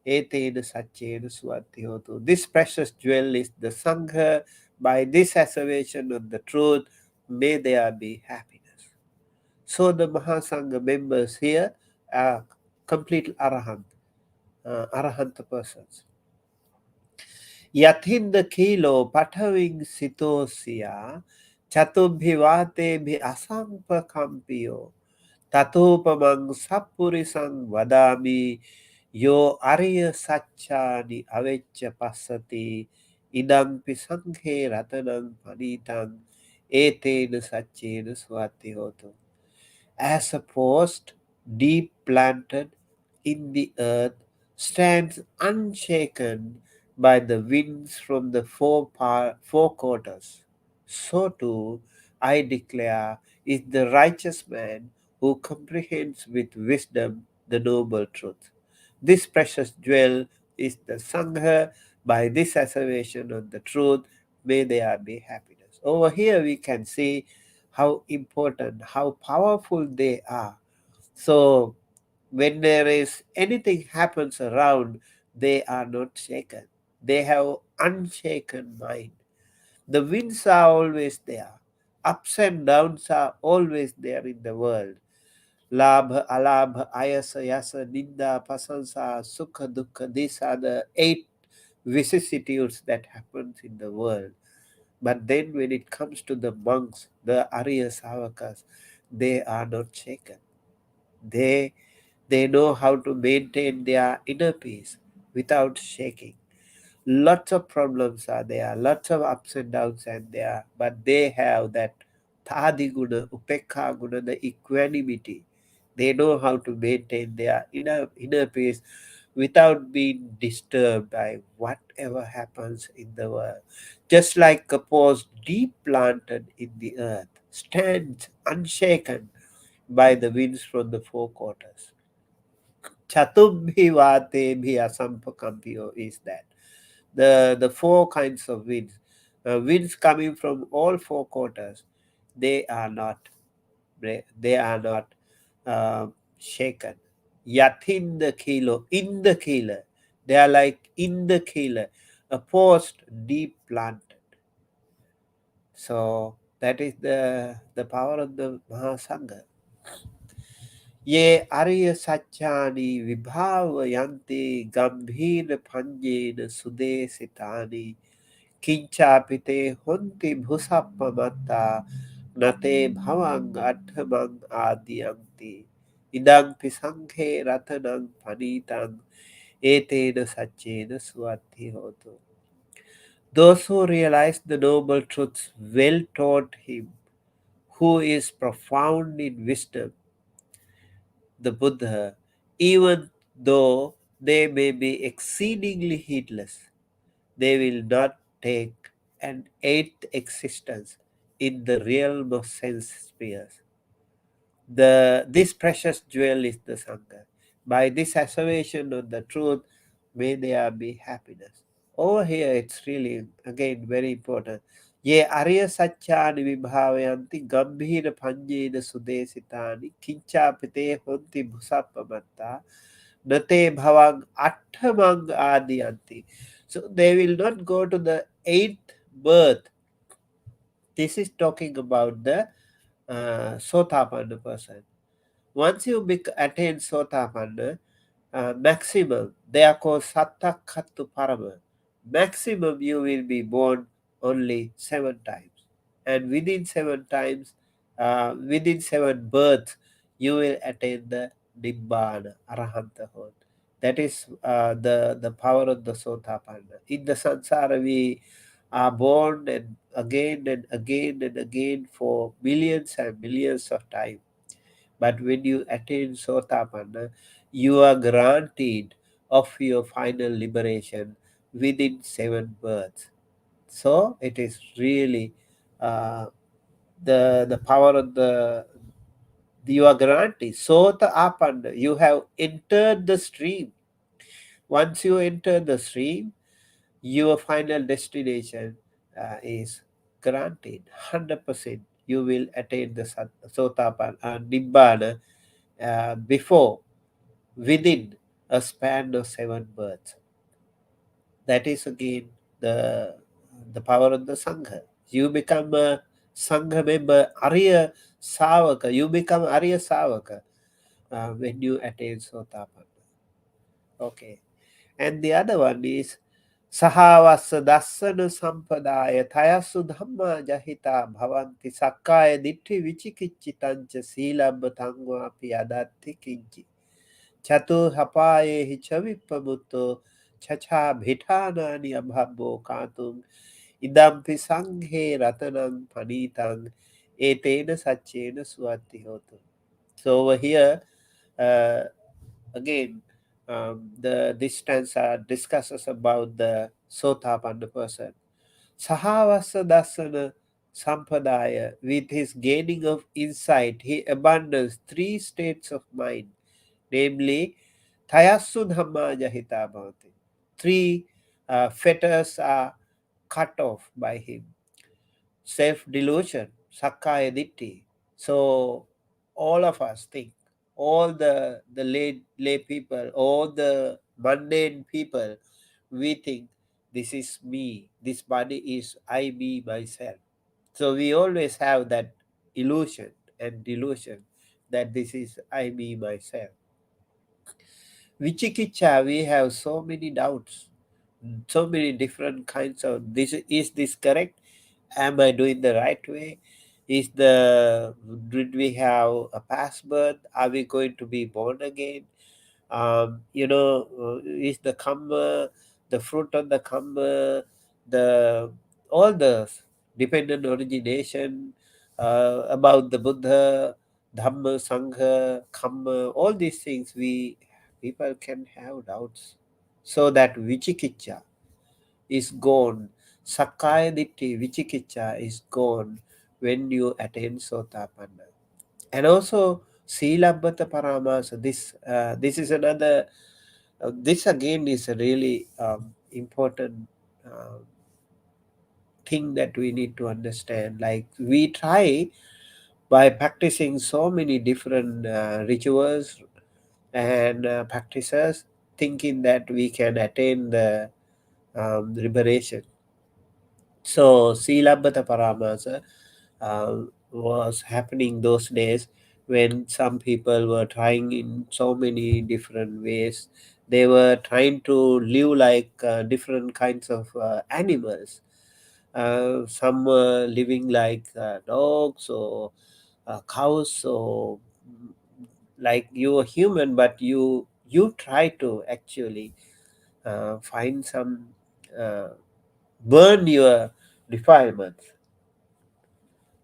etena sachena swati hotu. This precious jewel is the Sangha. By this assertion of the truth, may there be happiness. So the Maha Sangha members here are complete arahant persons. Yathinda kilo pathaving sitosya chatubhivate bhi asampa kampiyo tatopamang sappurisang vadami yo arya sachani aveccha passati idampi sanghe ratanang panitang etena sachena swati hotu. As a post deep planted in the earth stands unshaken by the winds from the four quarters, so too, I declare, is the righteous man who comprehends with wisdom the noble truth. This precious jewel is the Sangha. By this assertion of the truth, may there be happiness. Over here we can see how important, how powerful they are. So when there is anything happens around, they are not shaken. They have unshaken mind. The winds are always there. Ups and downs are always there in the world. Labha, alabha, ayasa, yasa, ninda, pasansa, sukha, dukkha. These are the 8 vicissitudes that happens in the world. But then when it comes to the monks, the Arya Savakas, they are not shaken. They know how to maintain their inner peace without shaking. Lots of problems are there, lots of ups and downs are there, but they have that Thadi Guna, Upekha Guna, the equanimity. They know how to maintain their inner peace without being disturbed by whatever happens in the world. Just like a post deep planted in the earth, stands unshaken by the winds from the four quarters. Chatubhivate bhiyasampakampyo is that. The four kinds of winds. Winds coming from all four quarters, they are not uh, shaken. Yathin the kilo, in the killer. They are like in the killer, a post deep planted. So that is the power of the Maha Sangha. Ye Arya Sachani Vibhavayanti Gambhir Panjena Sudesitani Kinchapite Honti Bhusappamatta Nate Bhavang Athamang Adiyanti Idang Pisanghe Ratanang Panitang Etena Sachena Swati Hoto. Those who realize the noble truths well taught him, who is profound in wisdom, the Buddha, even though they may be exceedingly heedless. They will not take an eighth existence in the realm of sense spheres. This precious jewel is the Sangha. By this assertion of the truth, may there be happiness. Over here, it's really, again, very important. Ye arya satchani vibhavayanti gambhira panjena sudesitani kincha pite honti bhusappamatta nate bhavang attamang adiyanti. So they will not go to the eighth birth. This is talking about the Sotapanna person. Once you attain Sotapanna, maximum, they are called Sattakhattu Parama. Maximum you will be born only 7 times. And within 7 births, you will attain the Nibbana, Arahantahod. That is the power of the Sotapanna. In the Sansara, we are born and again and again for millions and millions of times. But when you attain Sotapanna, you are granted of your final liberation within 7 births. So it is really uh, the power of the you are granted. Sota Apanda, you have entered the stream. Once you enter the stream, your final destination is granted 100%. You will attain the Sotapanna Nibbana before within a span of 7 births. That is again the power of the Sangha. You become a Sangha member, Arya Savaka. You become Arya Savaka when you attain Sotapanna. Okay. And the other one is Sahavasa Dasana Sampadaya Tayasu Dhamma Jahita Bhavanti Sakaya Ditti Vichikichitancha Silabha Tangwa Piadatti Kinchi Chatu Hapaye Hichavipamuto Chacha Bhitanani Abhabbo Katung Idampi Sanghe Ratanang Panitang Etena Sachena Suati Hotu. So over here, uh, again, this stanza discusses about the Sotapanna person. Sahavasa Dasana Sampadaya, with his gaining of insight, he abandons 3 states of mind, namely Tayasu Dhamma Jahita Bhavati. 3 fetters are cut off by him. Self-delusion, Sakkaya Ditti. So all of us think, all the lay people, all the mundane people, we think this is me, this body is I, me, myself. So we always have that illusion and delusion that this is I, me, myself. Vichikicha, we have so many doubts, so many different kinds of this. Is this correct? Am I doing the right way? Did we have a past birth? Are we going to be born again? Is the karma, the fruit of the karma, the all the dependent origination, about the Buddha, Dhamma, Sangha, karma, all these things people can have doubts. So that vichikicha is gone. Sakkaya Ditti, Vichikicha is gone when you attain Sotapanna. And also Silabbata Paramasa. This is another. This again is a really important thing that we need to understand. Like we try by practicing so many different rituals and practices, thinking that we can attain the liberation. So Silabbata Paramasa was happening those days when some people were trying in so many different ways. They were trying to live like different kinds of animals. Some were living like dogs or cows, or like you are human, but you try to actually find some burn your defilements.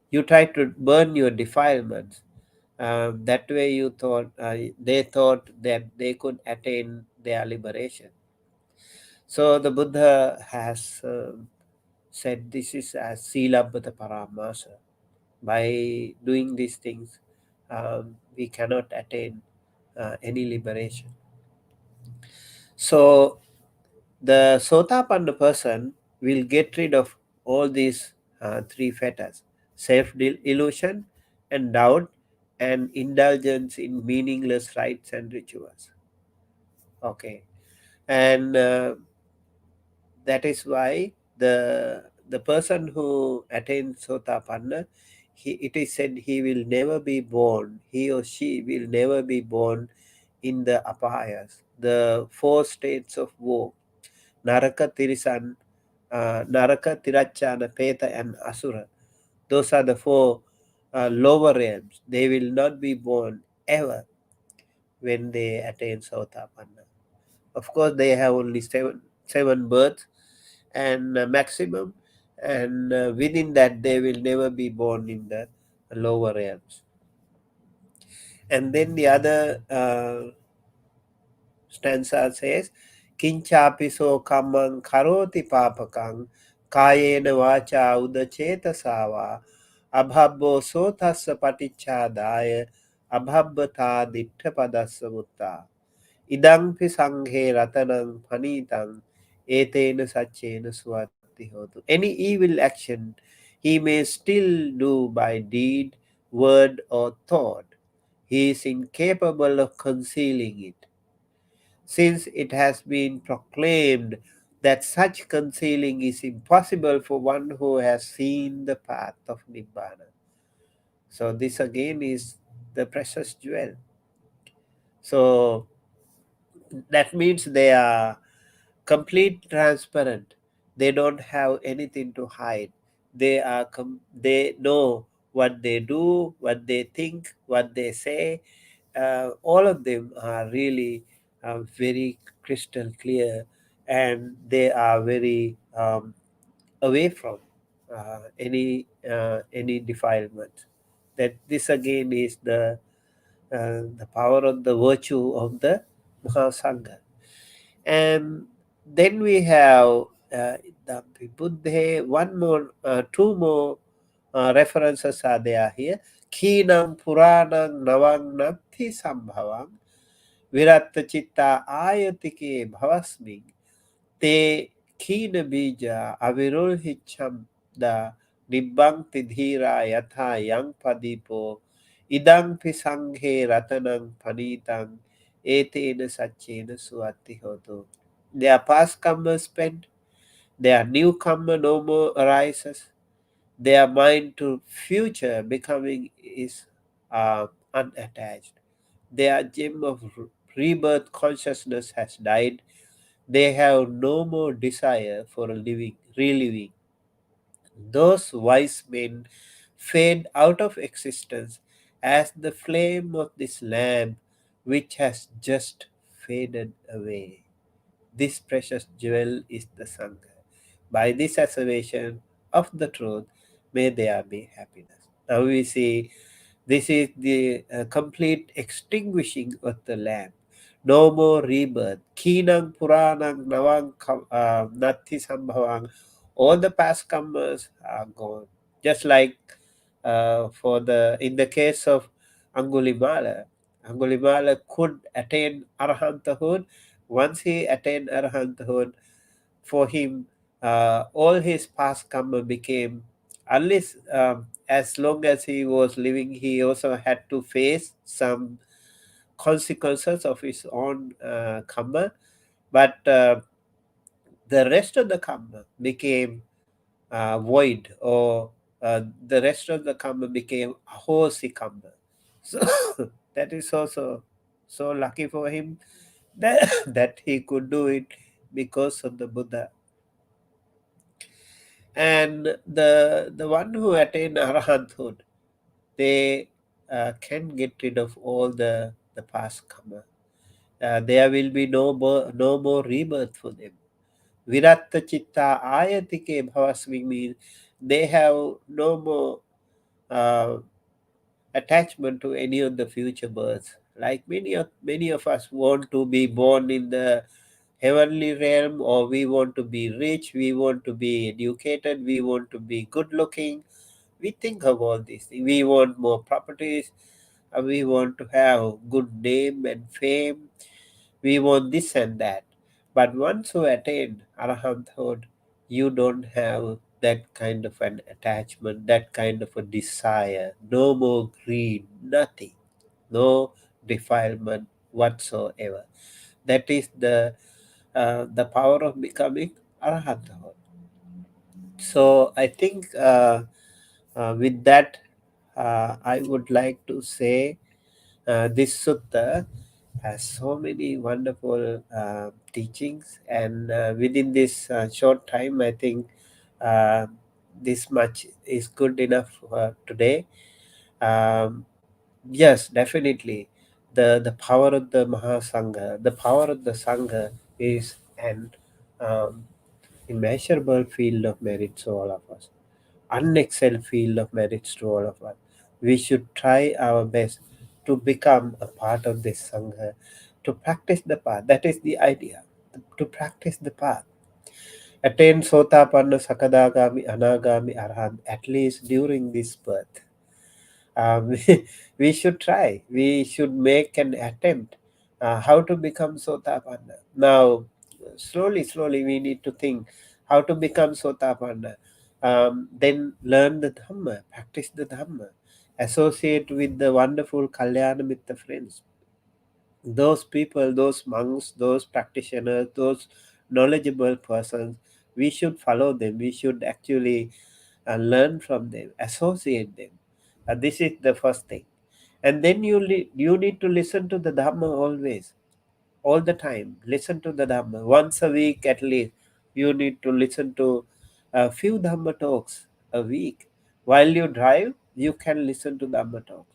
You try to burn your defilements That way you thought, they thought that they could attain their liberation. So the Buddha has said this is as Silabhata Paramasa. By doing these things, we cannot attain any liberation. So the Sotapanna person will get rid of all these three fetters: self-illusion and doubt and indulgence in meaningless rites and rituals. Okay. And that is why the person who attains Sotapanna, it is said he will never be born, he or she will never be born in the apayas, the four states of woe: Naraka, Tirisan, Naraka, Tirachana, Peta, and Asura. Those are the four lower realms. They will not be born ever when they attain Sotapanna. Of course, they have only seven births and maximum, and within that they will never be born in the lower realms. And then the other stanza says, Kinchapiso kamang karoti papakang kayena vacha udacheta sava abhabbo sotassa patichadaya abhabbata dittha padassa mutta idampi sanghe ratanang panitang etena sachena suatti hotu. Any evil action he may still do by deed, word, or thought, he is incapable of concealing it, since it has been proclaimed that such concealing is impossible for one who has seen the path of Nibbana. So this again is the precious jewel. So that means they are complete transparent. They don't have anything to hide. They know what they do, what they think, what they say. All of them are really very crystal clear, and they are very away from any defilement. That this again is the power of the virtue of the Maha Sangha. And then we have the Buddha, two more references are there here. Khinam Puranang Navang Nabthi Sambhavam Viratta Chitta Ayatike Bhavasming Te Khina Bija Avirulhicham Da Nibbangti Dhira Yatha Yang Padipo Idang Pisanghe Ratanang Panitang Etena Sachena Suati Hoto. Their past karma spent, their newcomer no more arises, their mind to future becoming is unattached. Their gem of rebirth consciousness has died. They have no more desire for reliving. Those wise men fade out of existence as the flame of this lamp which has just faded away. This precious jewel is the Sangha. By this assertion of the truth, may there be happiness. Now we see this is the complete extinguishing of the lamp. No more rebirth. Khinang Puranang Navang Natti Sambhavang. All the past karmas are gone. Just like in the case of Angulimala, Angulimala could attain arahanthood. Once he attained arahanthood, for him, all his past karma became, unless as long as he was living, he also had to face some consequences of his own karma. But the rest of the karma became void, or the rest of the karma became ahosi karma. So that is also so lucky for him that, that he could do it because of the Buddha. And the one who attained arahanthood, they can get rid of all the past karma. There will be no more rebirth for them. Viratta chitta ayatike bhavasmi means they have no more attachment to any of the future births. Like many of us want to be born in the heavenly realm, or we want to be rich, we want to be educated, we want to be good looking. We think of all these things. We want more properties, we want to have good name and fame, we want this and that. But once you attain arahanthood, you don't have that kind of an attachment, that kind of a desire, no more greed, nothing, no defilement whatsoever. That is the power of becoming arahanthood. So I think with that, I would like to say this sutta has so many wonderful teachings, and within this short time, I think uh, this much is good enough for today. Um, yes, definitely, the power of the Maha Sangha, the power of the Sangha is an um, immeasurable field of merit to all of us, unexcelled field of merits to all of us. We should try our best to become a part of this Sangha, to practice the path. That is the idea, to practice the path. Attain Sotapanna, Sakadagami, Anagami, Arhat, at least during this birth. We should try. We should make an attempt how to become Sotapanna. Now, slowly, we need to think how to become Sotapanna. Then learn the Dhamma, practice the Dhamma, associate with the wonderful Kalyana Mitta friends. Those people, those monks, those practitioners, those knowledgeable persons, we should follow them. We should actually learn from them, associate them. This is the first thing. And then you need to listen to the Dhamma always, all the time. Listen to the Dhamma. Once a week at least, you need to listen to a few Dhamma talks a week. While you drive, you can listen to Dhamma talks.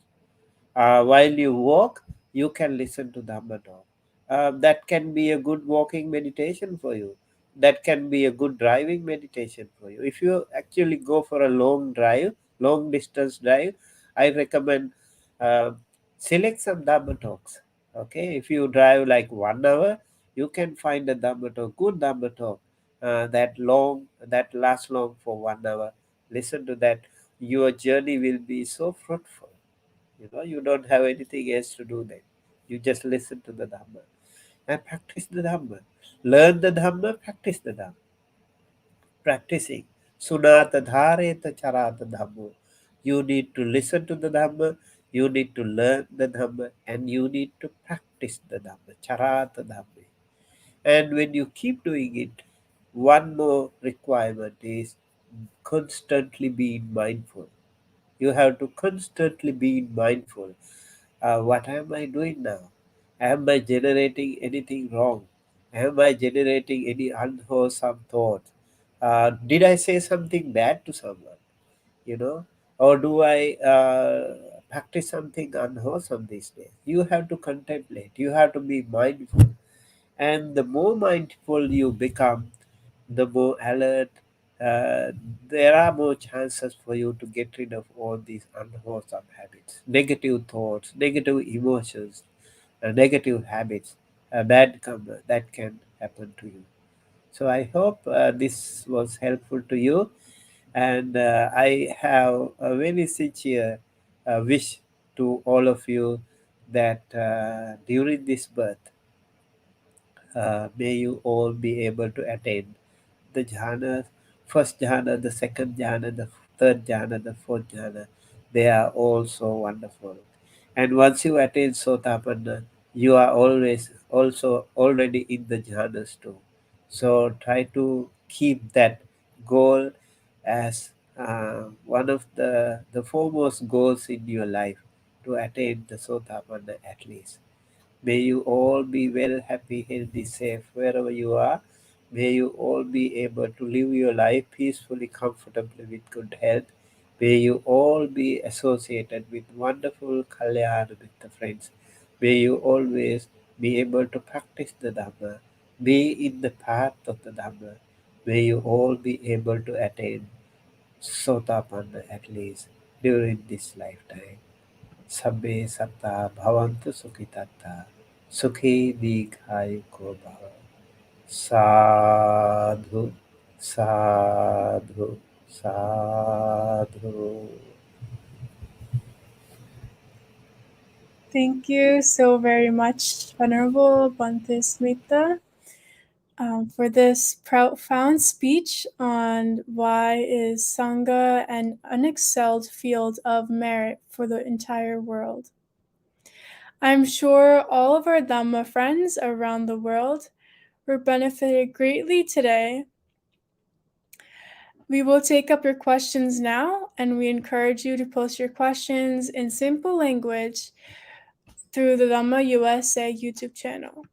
While you walk, you can listen to Dhamma talk. That can be a good walking meditation for you. That can be a good driving meditation for you. If you actually go for a long drive, long distance drive, I recommend uh, select some Dhamma talks. Okay, if you drive like 1 hour, you can find a Dhamma talk, good Dhamma talk, that lasts long for 1 hour. Listen to that. Your journey will be so fruitful. You don't have anything else to do then. You just listen to the Dhamma and practice the Dhamma. Learn the Dhamma, practice the Dhamma. Practicing. Sunata dhareta charata Dhammo. You need to listen to the Dhamma, you need to learn the Dhamma, and you need to practice the Dhamma. Charata Dhamma. And when you keep doing it, one more requirement is constantly being mindful. You have to constantly be mindful. What am I doing now? Am I generating anything wrong? Am I generating any unwholesome thoughts? Did I say something bad to someone? You know, or do I practice something unwholesome these days? You have to contemplate. You have to be mindful, and the more mindful you become, the more alert, uh, there are more chances for you to get rid of all these unwholesome habits, negative thoughts, negative emotions, negative habits, bad karma that can happen to you. So I hope this was helpful to you, and I have a very sincere wish to all of you that during this birth, may you all be able to attain the jhana, first jhana, the second jhana, the third jhana, the fourth jhana. They are all so wonderful. And once you attain Sotapanna, you are always also already in the jhanas too. So try to keep that goal as one of the foremost goals in your life, to attain the Sotapanna at least. May you all be well, happy, healthy, safe wherever you are. May you all be able to live your life peacefully, comfortably, with good health. May you all be associated with wonderful Kalyana with the friends. May you always be able to practice the Dhamma, be in the path of the Dhamma. May you all be able to attain Sotapanna at least during this lifetime. sabbe satta bhavantu sukhitatta, sukhi dikhayu bhava. Sadhu, sadhu, sadhu. Thank you so very much, Venerable Bhante Sumitta, for this profound speech on why is Sangha an unexcelled field of merit for the entire world. I'm sure all of our Dhamma friends around the world were benefited greatly today. We will take up your questions now, and we encourage you to post your questions in simple language through the Dhamma USA YouTube channel.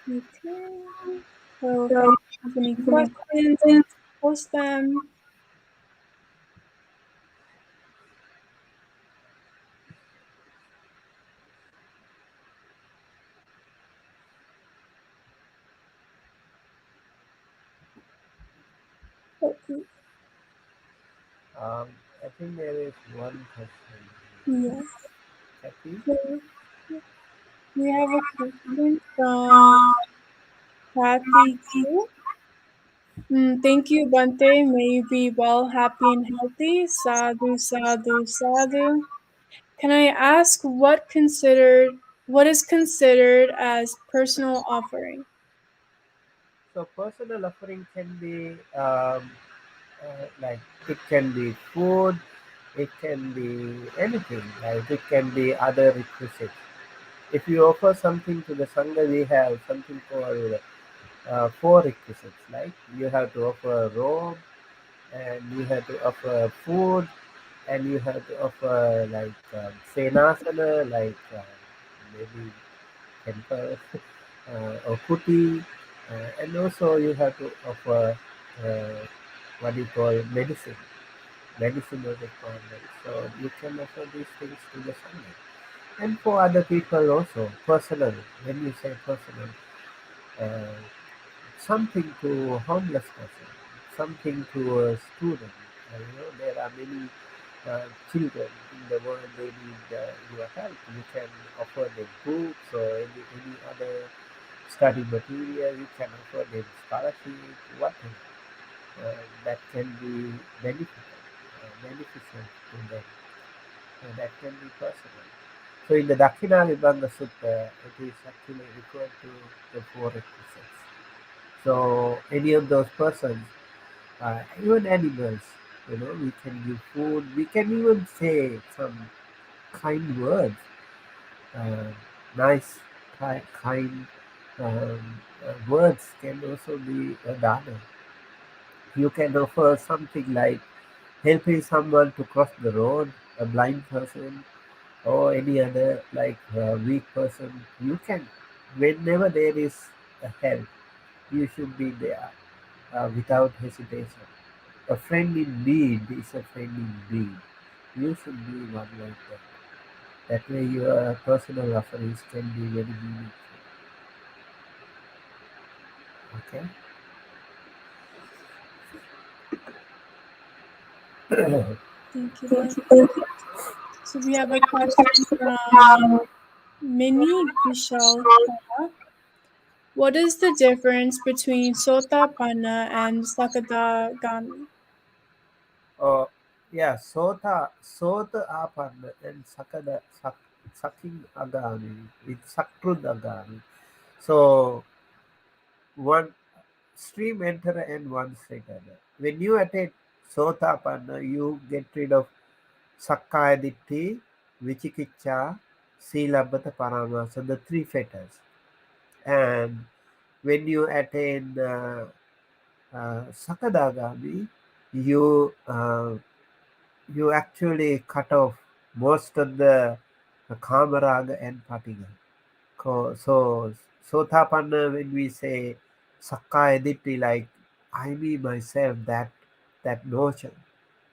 Okay. So if anyone has any questions, post them. Okay. I think there is one question. Yeah. Happy? So we have a question from Kathy Q. Thank you, Bante. May you be well, happy, and healthy. Sadhu, sadhu, sadhu. Can I ask what is considered as personal offering? So personal offering can be like it can be food, it can be anything, like it can be other requisites. If you offer something to the Sangha, we have something called four requisites, like you have to offer a robe, and you have to offer food, and you have to offer like senasana, like maybe temple or kuti, and also you have to offer uh, what you call medicinal requirements. So you can offer these things to the Sangha. And for other people also, personal. When you say personal, uh, something to a homeless person, something to a student. There are many children in the world, they need your help. You can offer them books or any other study material. You can offer them scholarship, whatever that can be beneficial to them. That can be personal. So in the Dakshina Vibhanga Sutta, it is actually referred to the four requisites. So any of those persons, even animals, we can give food. We can even say some kind words, uh, nice, kind words can also be a dana. You can offer something like helping someone to cross the road, a blind person, or any other like weak person. You can, whenever there is a help, you should be there without hesitation. A friend in need is a friend in need. You should be one like that. That way your personal offerings can be very meaningful. Okay? Thank you, Bhante. So we have a question from Mini Vishal. What is the difference between Sotapanna and Sakadagami? Oh, yeah, Sota Apanna and Saking Agami with Sakrud Agami. So one stream enter and one straight enter. When you attain Sotapanna, you get rid of Sakkaya Ditti, Vichikicha, Silabhata Paramasa, the three fetters. And when you attain Sakadagami, you you actually cut off most of the Kamaraga and Patiga. So Sotapanna, when we say Sakkaya Ditti, like I me myself, that notion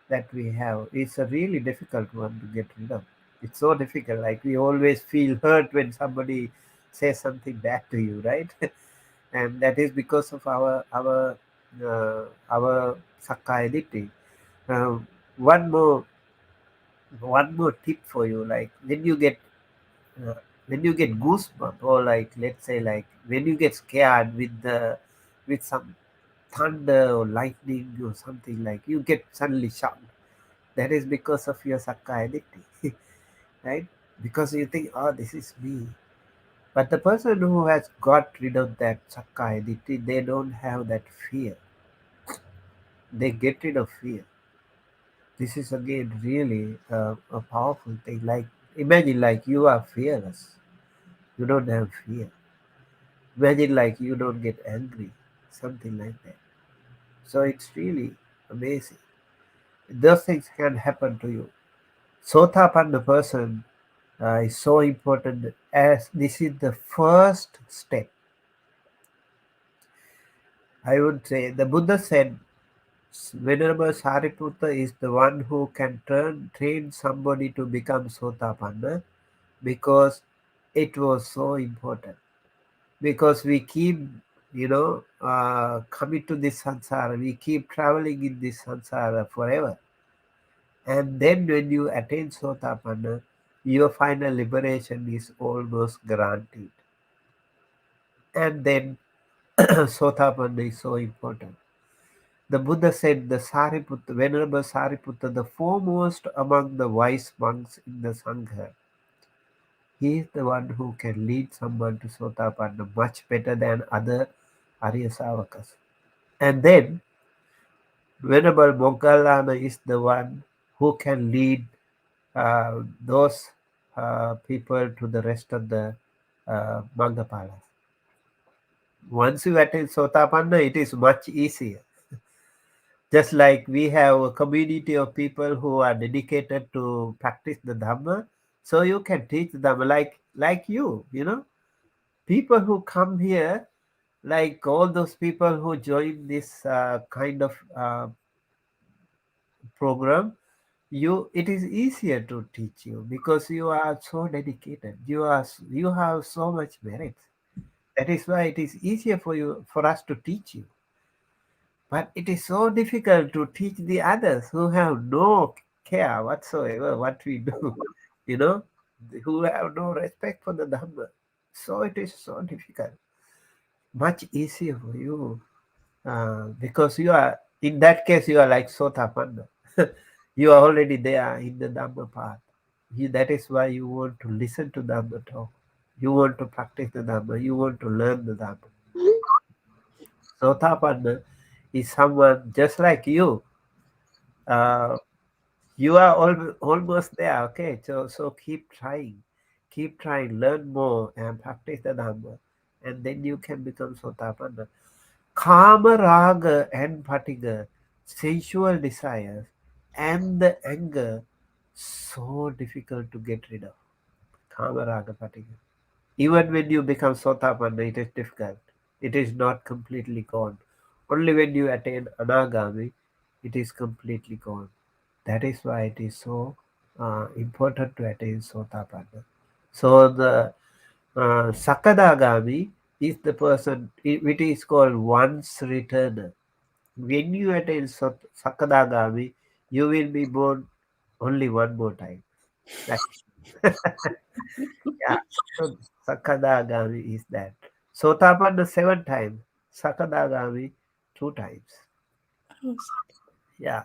that we have is a really difficult one to get rid of. It's so difficult. Like we always feel hurt when somebody says something bad to you, right? And that is because of our our Sakkaya Ditthi. Uh, one more one more tip for you, like uh, when you get goosebump, or like let's say like when you get scared with some thunder or lightning or something, like you get suddenly shocked. That is because of your Sakkaya Ditthi, right? Because you think, oh, this is me. But the person who has got rid of that Sakkaya Ditthi, they don't have that fear. They get rid of fear. This is again really a powerful thing. Like imagine like you are fearless. You don't have fear. Imagine like you don't get angry. Something like that. So it's really amazing. Those things can happen to you. Sotapanna person is so important, as this is the first step. I would say the Buddha said Venerable Sariputta is the one who can train somebody to become Sotapanna, because it was so important. Because we keep, coming to this samsara, we keep traveling in this samsara forever. And then when you attain Sotapanna, your final liberation is almost guaranteed. And then Sotapanna is so important. The Buddha said the Sariputta, Venerable Sariputta, the foremost among the wise monks in the Sangha, he is the one who can lead someone to Sotapanna much better than other Arya Savakas. And then Venerable Moggallana is the one who can lead those people to the rest of the Maggapalas. Once you attain Sotapanna, it is much easier. Just like we have a community of people who are dedicated to practice the Dhamma, so you can teach Dhamma like you. People who come here, like all those people who join this kind of program, it is easier to teach you because you are so dedicated. You have so much merit. That is why it is easier for us to teach you. But it is so difficult to teach the others who have no care whatsoever what we do, you know, who have no respect for the Dhamma. So it is so difficult. Much easier for you because you are, in that case, you are like Sotapanna. You are already there in the Dhamma path. That is why you want to listen to Dhamma talk. You want to practice the Dhamma. You want to learn the Dhamma. Sotapanna is someone just like you. Uh, you are almost there. Okay, so keep trying, learn more, and practice the Dhamma, and then you can become Sotapanna. Kama, raga, and patiga, sensual desires, and the anger, so difficult to get rid of. Kama, raga, patiga. Even when you become Sotapanna, it is difficult. It is not completely gone. Only when you attain Anagami, it is completely gone. That is why it is so important to attain Sotapanna. So the Sakadagami is the person, it is called once returner. When you attain Sakadagami, you will be born only one more time. That's yeah. So Sakadagami is that. Sotapanna 7 times, Sakadagami 2 times. Oh, sad. Yeah.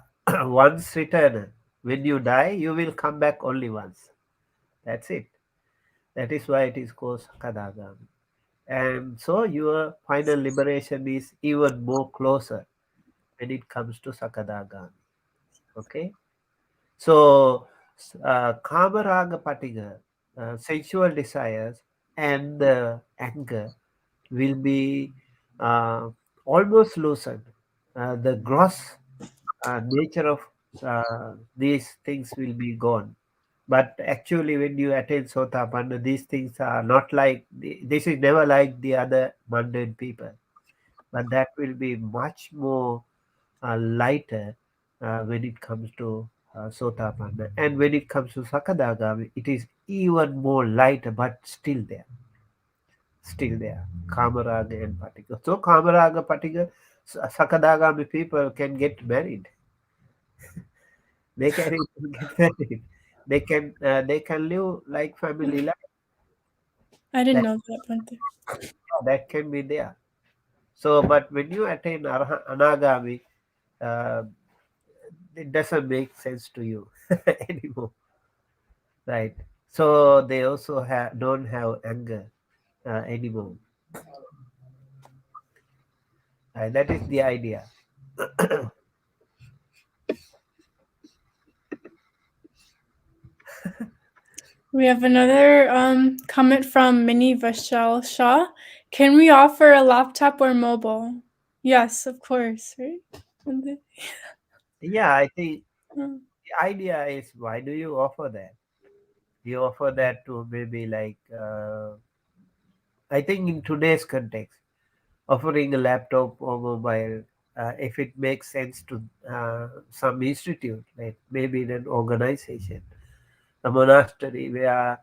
Once returner. When you die, you will come back only once. That's it. That is why it is called Sakadagami. And so your final liberation is even more closer when it comes to Sakadagami. Okay? So, Kamaraga Patiga, sensual desires and anger will be uh, almost loosened. The gross nature of these things will be gone. But actually, when you attain Sotapanna, these things are not like, this is never like the other mundane people. But that will be much more lighter when it comes to Sotapanna. And when it comes to Sakadagami, it is even more lighter, but still there. Still there. Kamaraga and Patika. So Kamaraga, Patika, Sakadagami people can get married. They can even get married. They can live like family life. I didn't That know that, Bhante. that can be there. So, but when you attain anagami, uh, it doesn't make sense to you anymore, right? So they also don't have anger anymore. That is the idea. We have another comment from Mini Vashal Shah. Can we offer a laptop or mobile? Yes, of course, right? Bhante? Yeah, I think Uh, the idea is, why do you offer that? You offer that to maybe like, I think in today's context, offering a laptop or mobile, if it makes sense to some institute, like maybe in an organization, a monastery where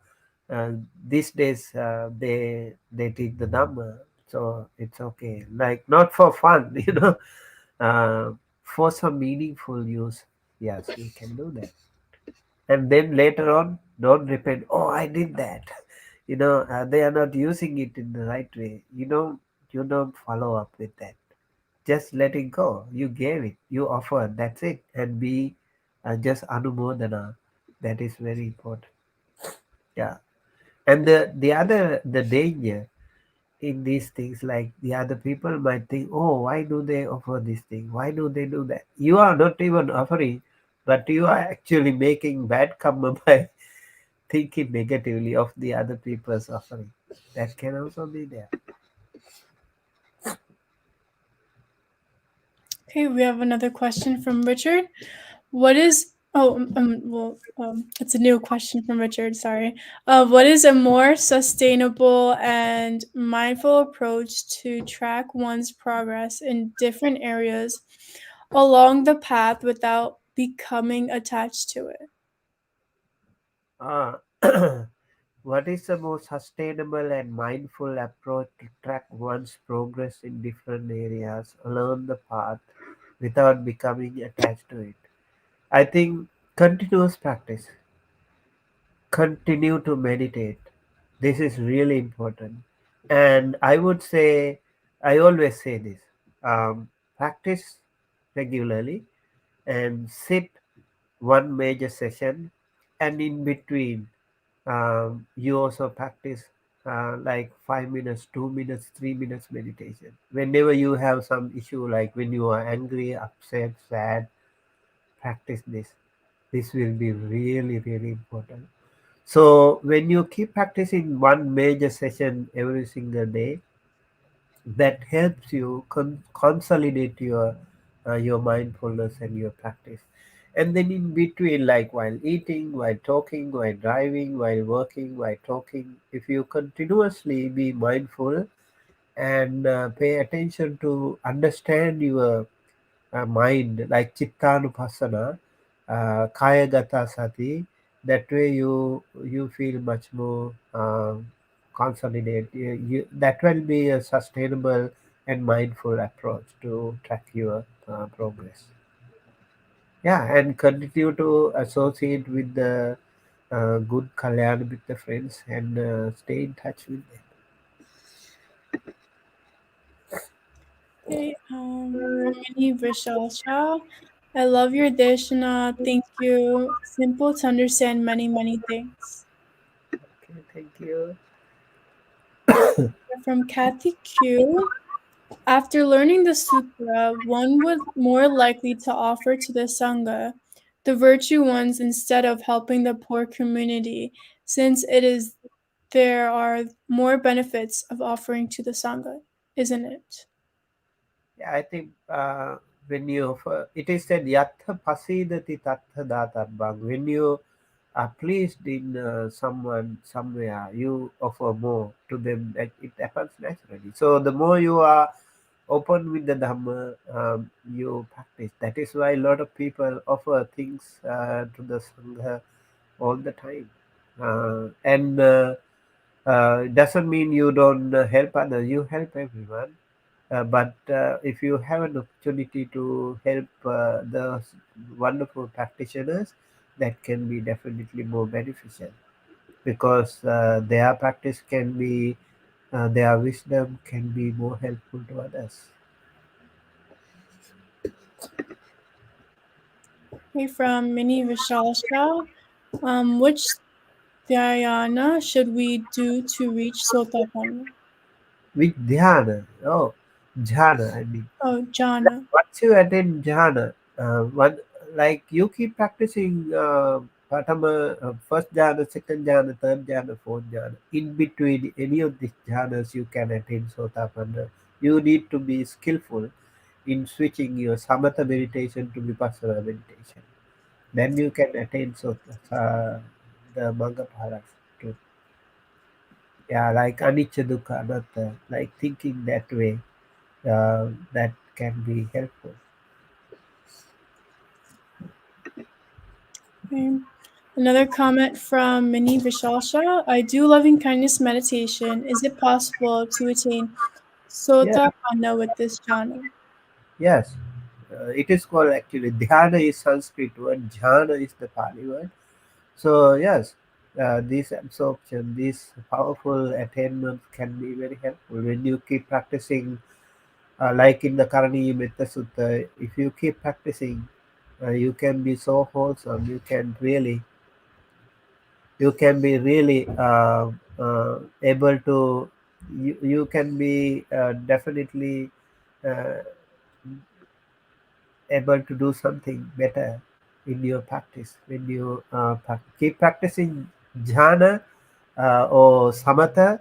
uh, these days they teach the Dhamma, so it's okay. Like not for fun, uh, for some meaningful use. Yes, we can do that. And then later on, don't repent. Oh, I did that. They are not using it in the right way. You don't follow up with that. Just let it go. You gave it. You offered. That's it. And be just anumodana. That is very important. Yeah. And the danger in these things, like the other people might think, oh, why do they offer this thing? Why do they do that? You are not even offering, but you are actually making bad karma by thinking negatively of the other people's offering. That can also be there. okay, we have another question from Richard. What is it's a new question from Richard, sorry. What is a more sustainable and mindful approach to track one's progress in different areas along the path without becoming attached to it? Uh, what is the most sustainable and mindful approach to track one's progress in different areas along the path without becoming attached to it? I think continuous practice. Continue to meditate. This is really important. And I would say, I always say this, practice regularly and sit one major session, and in between, you also practice like 5 minutes, 2 minutes, 3 minutes meditation. Whenever you have some issue, like when you are angry, upset, sad, practice this. This will be really, really important. So when you keep practicing one major session every single day, that helps you consolidate your mindfulness and your practice. And then in between, like while eating, while talking, while driving, while working, while talking, if you continuously be mindful and pay attention to understand your mind, like chittanupassana, kayagata sati. That way, you feel much more consolidated. That will be a sustainable and mindful approach to track your progress. Yeah, and continue to associate with the good kalyan with the friends, and stay in touch with them. Okay, from Mini Vishal Shah. I love your deshana. Thank you. Simple to understand many, many things. Okay, thank you. From Kathy Q. After learning the sutra, one would more likely to offer to the Sangha the virtue ones instead of helping the poor community, since there are more benefits of offering to the Sangha, isn't it? Yeah, I think when you offer, it is said yatha pasidati tatha datarbhang. When you are pleased in someone somewhere, you offer more to them. That it happens naturally. So the more you are open with the Dhamma, you practice. That is why a lot of people offer things to the Sangha all the time. And it doesn't mean you don't help others. You help everyone, But if you have an opportunity to help the wonderful practitioners, that can be definitely more beneficial, because their practice can be, their wisdom can be more helpful to others. Okay, from Mini Vishalsha, which dhyana should we do to reach Sotapanna? With dhyana, oh, jhana, I mean. Oh, jhana. Once you attain jhana, one, like you keep practicing pratama, first jhana, second jhana, third jhana, fourth jhana. In between any of these jhanas, you can attain sotapanna. You need to be skillful in switching your samatha meditation to vipassana meditation. Then you can attain the Mangaparas too. Yeah, like anicca dukkha anatta, like thinking that way, that can be helpful. Okay. Another comment from Mini Vishalsha. I do loving kindness meditation. Is it possible to attain Yeah. Sotapanna with this jhana? Yes, it is called actually dhyana is Sanskrit word, jhana is the Pali word. So yes, this absorption, this powerful attainment can be very helpful when you keep practicing. Like in the Karani Metta Sutta, if you keep practicing, you can be so wholesome. You can be really able to. You can be definitely uh, able to do something better in your practice when you keep practicing jhana or samatha,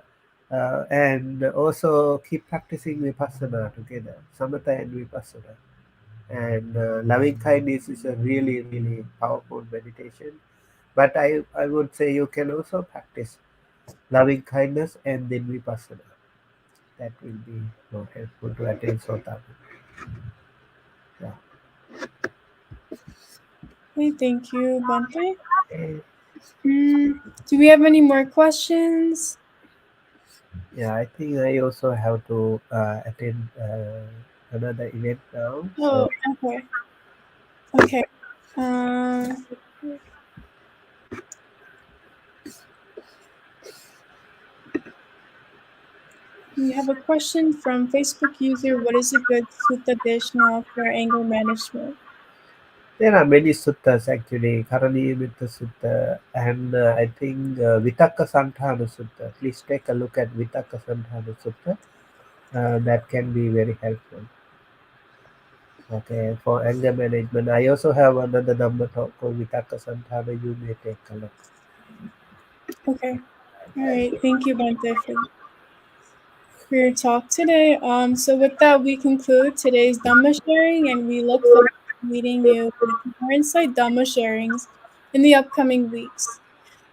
and also keep practicing vipassana together, samatha and vipassana. And loving kindness is a really really powerful meditation, but I would say you can also practice loving kindness and then vipassana. That will be more helpful to attain sotapanna. Yeah. Okay, thank you, Bhante. Eh, Do we have any more questions? Yeah, I think I also have to attend another event now. Oh, So okay. Okay. Um, we have a question from Facebook user. What is a good sutta deshna for anger management? there are many suttas actually, Karanimitha Sutta, and I think Vitakka Santhana Sutta. Please take a look at Vitakka Santhana Sutta. That can be very helpful. Okay, for anger management. I also have another Dhamma talk called Vitakka Santhana. You may take a look. Okay. All right. Thank you, Bhante, for your talk today. So with that, we conclude today's Dhamma sharing, and we look forward to meeting you with more insight Dhamma sharings in the upcoming weeks.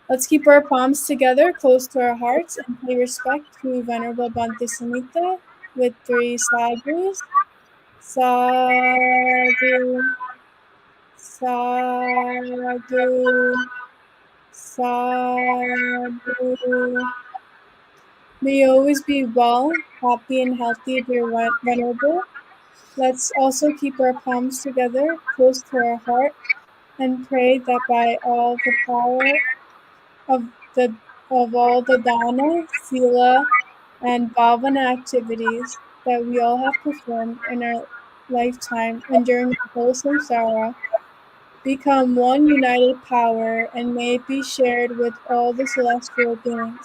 Let's keep our palms together, close to our hearts, and pay respect to Venerable Bhante Sumitta with three sadhus. Sadhu, sadhu, sadhu. May you always be well, happy, and healthy, dear Venerable. Let's also keep our palms together, close to our heart, and pray that by all the power of the of all the dana, sila, and bhavana activities that we all have performed in our lifetime and during our whole samsara, become one united power and may it be shared with all the celestial beings.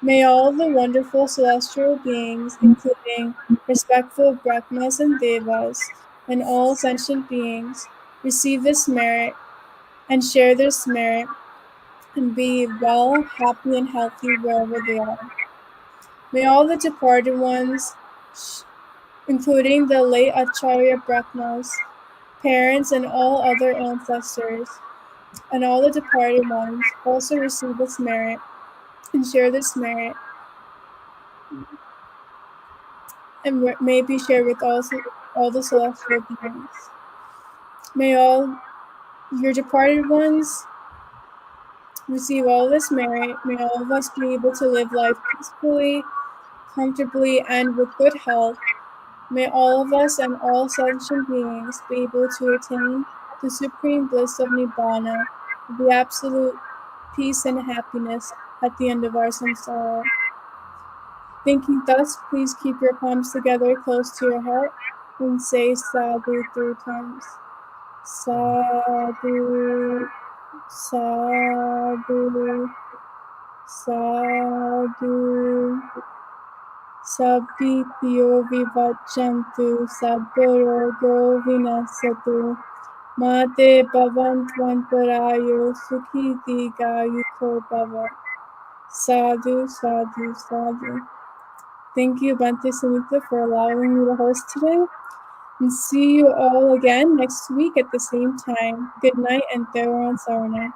May all the wonderful celestial beings, including respectful Brahmas and Devas, and all sentient beings, receive this merit and share this merit and be well, happy, and healthy wherever they are. May all the departed ones, including the late Acharya Brahmas, parents, and all other ancestors, and all the departed ones, also receive this merit and share this merit and may be shared with all the celestial beings. May all your departed ones receive all this merit. May all of us be able to live life peacefully, comfortably and with good health. May all of us and all sentient beings be able to attain the supreme bliss of Nibbana, the absolute peace and happiness at the end of our samsara. Thinking thus, please keep your palms together close to your heart and say sadhu 3 times. Sadhu, sadhu, sadhu. Sabbityo vivachantu sabborogo vinasatu. Mate bhavantvanparayo sukhiti gayuko bhava. Sadhu, sadhu, sadhu. Thank you, Bhante Sumitta, for allowing me to host today. And see you all again next week at the same time. Good night and Theravada Sarana.